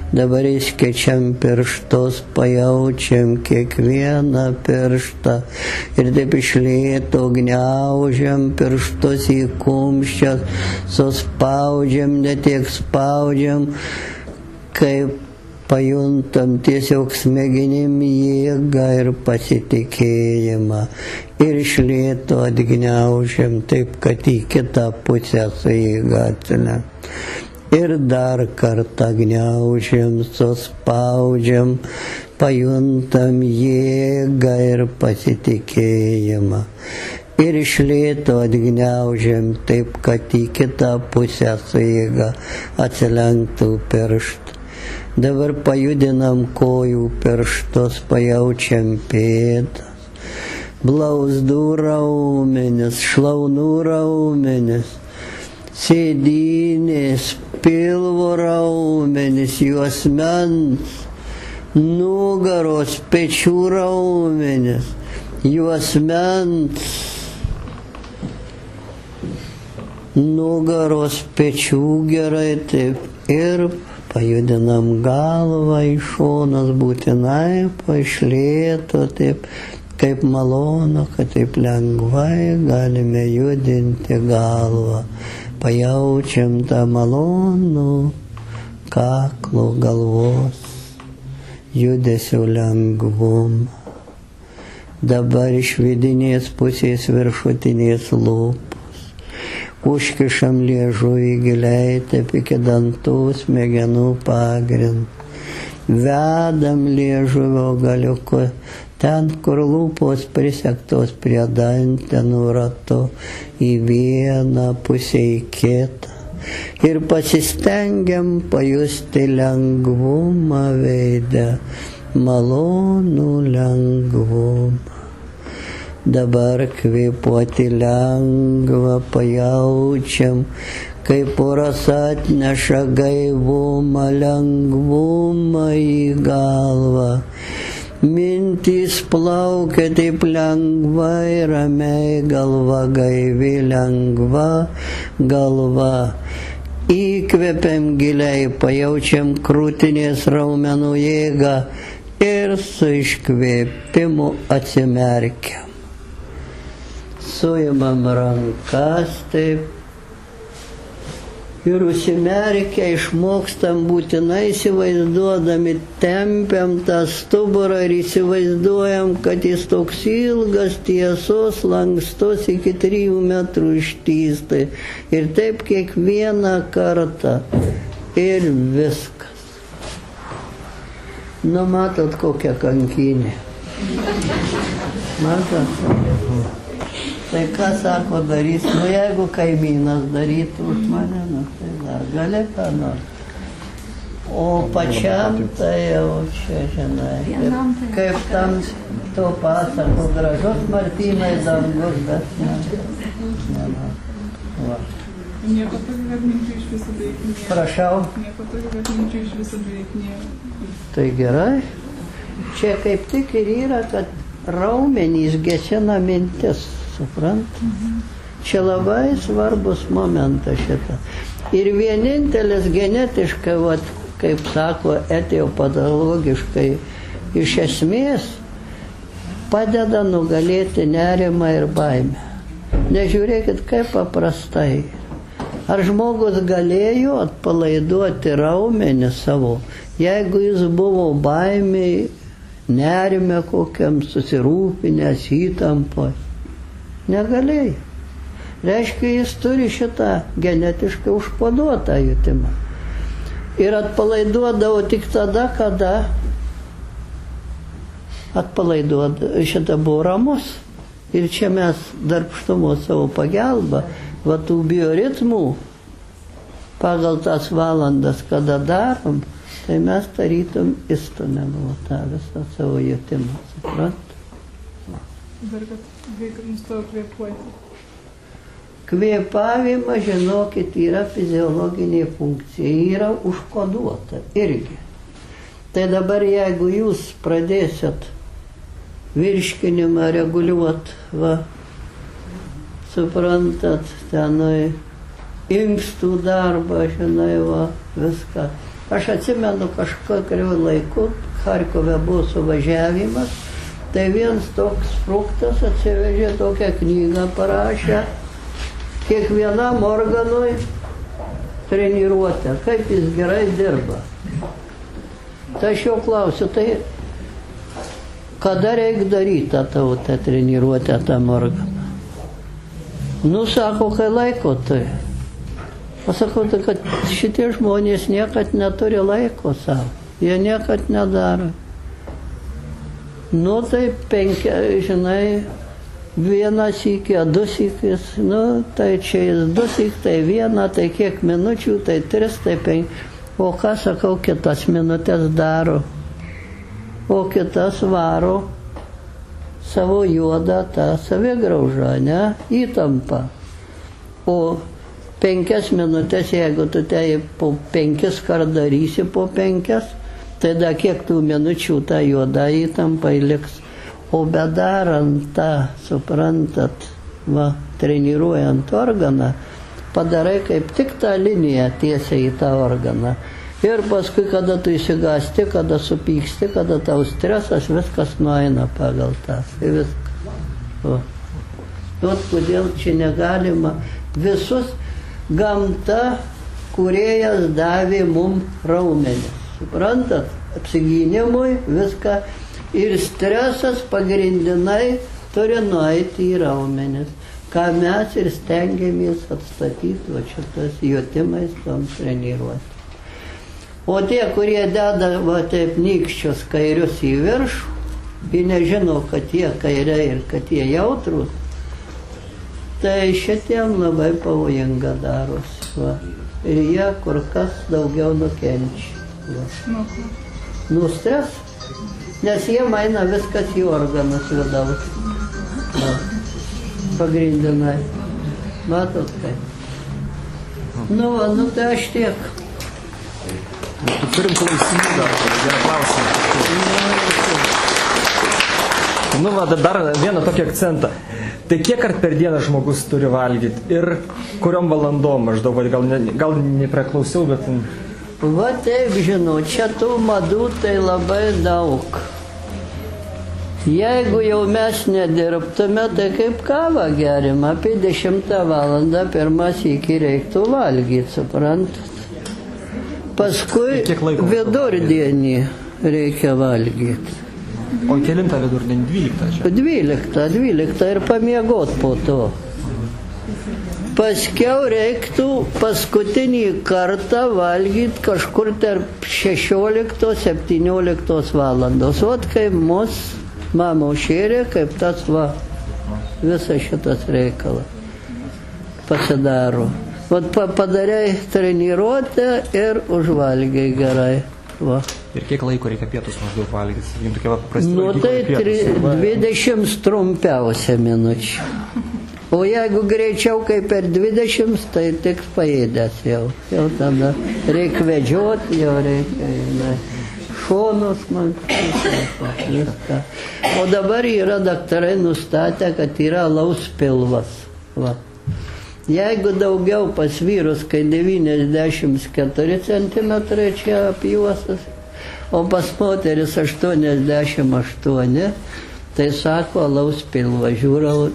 Dabar išskėčiam pirštus, pajaučiam kiekvieną pirštą ir taip iš lėto gniaužiam pirštus į kumščius, suspaudžiam, ne tiek spaudžiam, kaip pajuntam tiesiog smegenim jėgą ir pasitikėjimą. Ir iš lėto atgniaužiam taip, kad į kitą pusę su jėga atsiliam. Ir dar kartą gniaužiam, suspaudžiam, pajuntam jėgą ir pasitikėjimą. Ir iš lėto atgniaužiam taip, kad į kitą pusę su jėga atsilenktų pirštų. Dabar pajudinam kojų pirštus, pajaučiam pėdas, blauzdų raumenis, šlaunų raumenis, sėdynės, pilvo raumenis, juosmens, nugaros, pečių raumenis, juosmens, nugaros, pečių gerai taip. Ir pajudinam galvą į šonas, būtinai pašlėto taip, kaip malonu, kad taip lengvai galime judinti galvą. Pajaučiam tą malonų kaklo galvos judesio lengvumą. Dabar iš vidinės pusės viršutinės lūpos. Užkišam liežuvį giliai taip iki dantų smegenų pagrind. Vedam liežuvio galiuku ten, kur lūpos prisegtos prie dantenų ratu, į vieną pusę į kitą. Ir pasistengiam pajusti lengvumą veide, malonų lengvumą. Dabar kvėpuoti lengva, pajaučiam, kaip oras atneša gaivumą, lengvumą į galvą. Mintys plaukia taip lengvai, ramiai, galva gaivi, lengva galva. Įkvepiam giliai, pajaučiam krūtinės raumenų jėgą ir su iškvėpimu atsimerkiam. Suimam rankas taip ir užsimerkę išmokstam būtinai įsivaizduodami, tempiam tą stuburą ir įsivaizduojam, kad jis toks ilgas, tiesos, lankstus, iki 3 metrų ištįstai. Ir taip kiekvieną kartą. Ir viskas. Nu, matot, kokia kankinė. Matot? Tai ką sako darys? Nu, jeigu kaimynas darytų už mane, nu, tai dar gali ką nors. O pačiam tai jau čia, žinai, kaip tam to pasako, gražus Martynai dangus, bet ne. Va. Nieko tokio, kad minčių iš viso beveik nėra. Prašau? Nieko tokio, kad minčių iš viso beveik nėra. Tai gerai. Čia kaip tik ir yra, kad raumenys gesina mintis. Suprant? Čia labai svarbus momentas šitą. Ir vienintelis genetiškai, vat, kaip sako, etiopatologiškai, iš esmės padeda nugalėti nerimą ir baimę. Nežiūrėkit, kaip paprastai. Ar žmogus galėjo atpalaiduoti raumenį savo, jeigu jis buvo baimiai, nerime kokiam, susirūpinęs, įtampoje? Negalėjo. Reiškia, jis turi šitą genetiškai užkoduotą jutimą. Ir atpalaiduodavo tik tada, kada šitą buvo ramus. Ir čia mes darbštumo savo pagalbą, va tų bioritmų, pagal tas valandas, kada darom, tai mes tarytum įstumėm tą visą savo jutimą. Suprant? Dar kad reikia nustojo kvėpuoti. Kvėpavimas, žinokit, yra fiziologinė funkcija, yra užkoduota irgi. Tai dabar jeigu jūs pradėsit virškinimą reguliuoti, va, suprantat, tenai inkstų darbą, žinai, va, viską. Aš atsimenu kažkokiu laiku, Charkove buvo suvažiavimas, tai vienas toks fruktas atsivežė tokią knygą, parašė, kiekvienam organui treniruotę, kaip jis gerai dirba. Tai aš jau klausiu, tai kada reikia daryti tą treniruotę tam organą? Nu, sako, kai laiko tai. Pasakau, tai kad šitie žmonės niekad neturi laiko savo, jie niekad nedaro. Nu, tai žinai, vienas iki, du sykis, nu, tai čia jis du syk, tai vieną, tai kiek minučių, tai 3, tai 5. O ką, sakau, kitas minutės daro, o kitas varo savo juodą tą savigraužą, ne, įtampą. O 5 minutės, jeigu tu tai po 5 kart darysi po 5, tai da kiek tų minučių tą juodą įtampą liks. O bedarant tą, suprantat, va, treniruojant organą, padarai kaip tik tą liniją tiesiai į tą organą. Ir paskui, kada tu įsigasti, kada supyksti, kada tau stresas, viskas nueina pagal tą. Tai viskas. O. Vat kodėl čia negalima visus gamta, kūrėjas davė mum raumenis. Suprantat? Apsigynimui viską. Ir stresas pagrindinai turi nueiti į raumenis. Ką mes ir stengiamės atstatyti va šitas jutimais tom treniruoti. O tie, kurie deda va taip nykščius kairius į viršų, ir nežino, kad jie kairiai ir kad jie jautrus, tai šitiem labai pavojinga darosi. Va. Ir jie kur kas daugiau nukenčia. Nu, stres, nes jie maina viskas į organus vidaus. Va. Pagrindinai. Matot kaip? Nu, va, nu tai aš tiek. Turim klausimų dar, vieną klausimą. Nu, va, dar vieną tokį akcentą. Tai kiek kart per dieną žmogus turi valgyti ir kuriom valandom maždaug, gal nepriklausiau, bet... Va taip, žinau, čia tų madų tai labai daug. Jeigu jau mes nedirbtume, tai kaip kavą gerim, apie 10 valandą pirmas iki reiktų valgyti, suprantat. Paskui vidurdienį reikia valgyti. O kelintą vidurdienį? 12 čia? 12 ir pamiegot po to. Paskiau reiktų paskutinį kartą valgyti kažkur tarp 16-17 valandos. Vat kaip mus mama šėrė, kaip tas va, visas šitas reikalas pasidaro. Vat padarai treniruotę ir užvalgiai gerai. Va. Ir kiek laiko reikia pietus maždaug valgyti? Jums tokia paprasti nu tai 20 trumpiausia minučių. O jeigu greičiau kaip per 20, tai tik paėdęs jau. Jau tada reikia vedžioti, jau reikia, ne, šonus man viską. O dabar yra daktarai nustatę, kad yra alaus pilvas. Va. Jeigu daugiau pas vyrus, kai 94 cm čia apjuosas, o pas moteris 88, tai sako alaus pilvas. Žiūrau,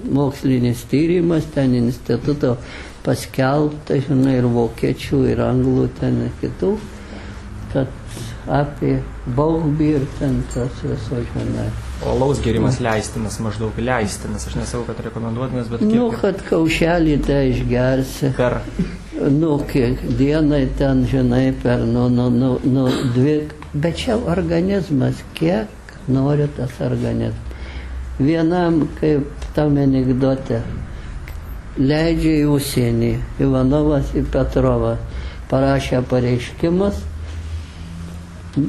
mokslinis tyrimas, ten instituto paskelbta, žinai, ir vokiečių, ir anglų, ten ir kitų, kad apie baubį ir ten tas viso, žinai. O alaus gerimas leistinas, maždaug leistinas, aš nesakau, kad rekomenduotinas, bet kiek? Nu, kad kaušelį tai išgersi. Per? Nu, kiek dienai ten, žinai, per, nu, 2, bet čia organizmas, kiek nori tas organizmas. Vienam, kaip tam anekdote, leidžia į užsienį, Ivanovas į Petrovą, parašė pareiškimus,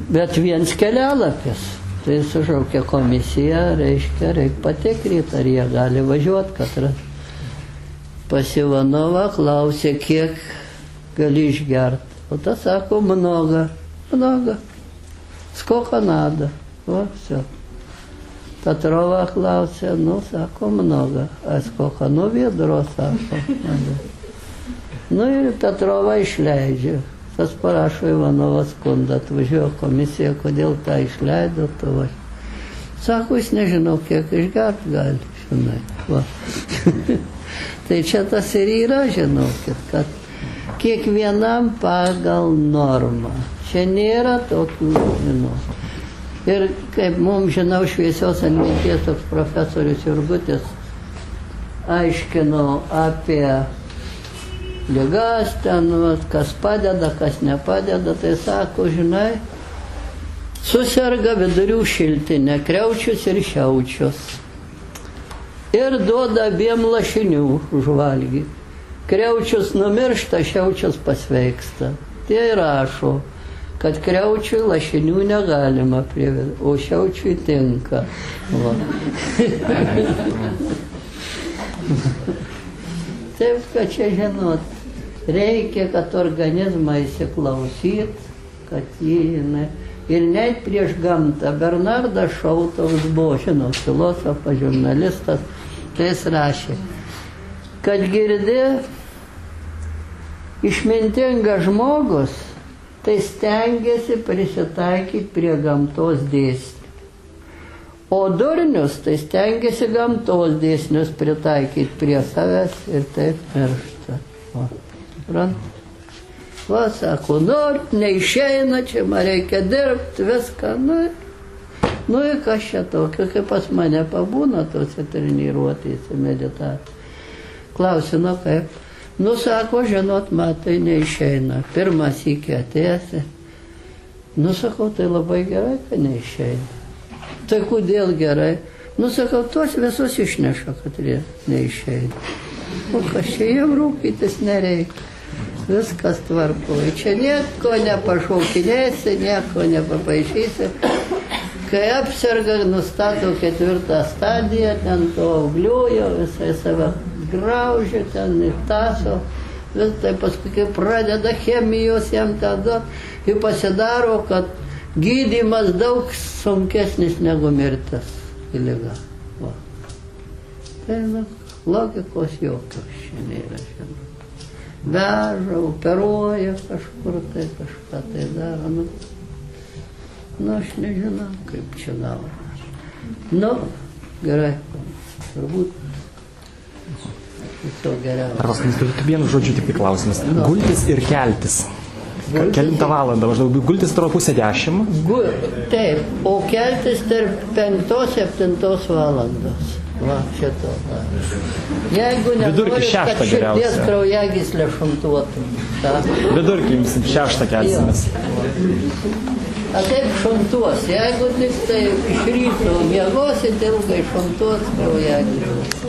bet viens kelialapis. Tai sušaukė komisiją, reiškia, reikia patikrinti, ar jie gali važiuoti, katras. Pas Ivanovą klausė, kiek gali išgerti. O tas sako, много. Сколько надо. Вот все. Tatrova klausė, sako, много. A сколько? Ведро, sako. Ir Tatrova išleidžia. Tas parašo Ivanovą skundą, atvažiuoja komisija, kodėl tą išleido. Sako, jis nežinau, kiek išgert gali, žinai. Va. Tai čia tas ir yra, žinokit, kad kiekvienam pagal normą. Čia nėra tokių, žinau. Ir kaip mums, žinau, šviesios atminties toks profesorius Jurgutis aiškino apie ligas ten, kas padeda, kas nepadeda, tai sako, žinai, suserga vidurių šiltinė, kriaučius ir šiaučius. Ir duoda abiem lašinių užvalgyti. Kriaučius numiršta, šiaučius pasveiksta. Tie rašo, kad kriaučiui lašinių negalima privesti, o šiaučiui tinka. Va. Taip, kad čia žinot, reikia, kad organizmą įsiklausyt, kad jį, ir net prieš gamtą. Bernardas Šau toks buvo, žinot, filosofas, žurnalistas, tai jis rašė, kad girdi išmintingas žmogus, tai stengiasi prisitaikyti prie gamtos dėsnių. O durnius, tai stengiasi gamtos dėsnius pritaikyti prie savęs ir taip miršta. Va, sako, neišeina, čia man reikia dirbti, viską, ir kas čia tokio, kaip pas mane pabūna tose treniruotėse meditacijos. Klausiu, kaip? Sako, žinot, matai, neišeina. Pirmas iki atėsi. Sakau, tai labai gerai, kad neišeina. Tai kodėl gerai? Sakau, tuos visus išneša, kad neišeina. O kas čia jam rūpytis nereikia. Viskas tvarkoja. Čia nieko nepašaukinėsi, nieko nepapaišysi. Kai apserga, nustato 4 stadiją, ten to augliuojo, visai save graužia, ten ir taso. Vis tai paskui, kai pradeda chemijos jam tada, ir pasidaro, kad gydymas daug sunkesnis negu mirtis į ligą. Va. Tai logikos jokios čia nėra, žinoma. Veža, operuoja kažkur, tai kažką tai daro. Aš nežinau, kaip čia gavo. Gerai, turbūt viso geriausio. Ar turite vienu žodžiu tik klausimas. Gultis ir keltis. Kelintą valandą, maždaug gultis atrodo 9:30. Taip, o keltis tarp 5-7 valandos. Va, šito. Jeigu nenori, kad širdies kraujagyslė šuntuotų. Vidurkį jums 6 kelsimės. A taip šuntuos. Jeigu tik tai iš ryto miegosit, ilgai šuntuos kraujagyslė.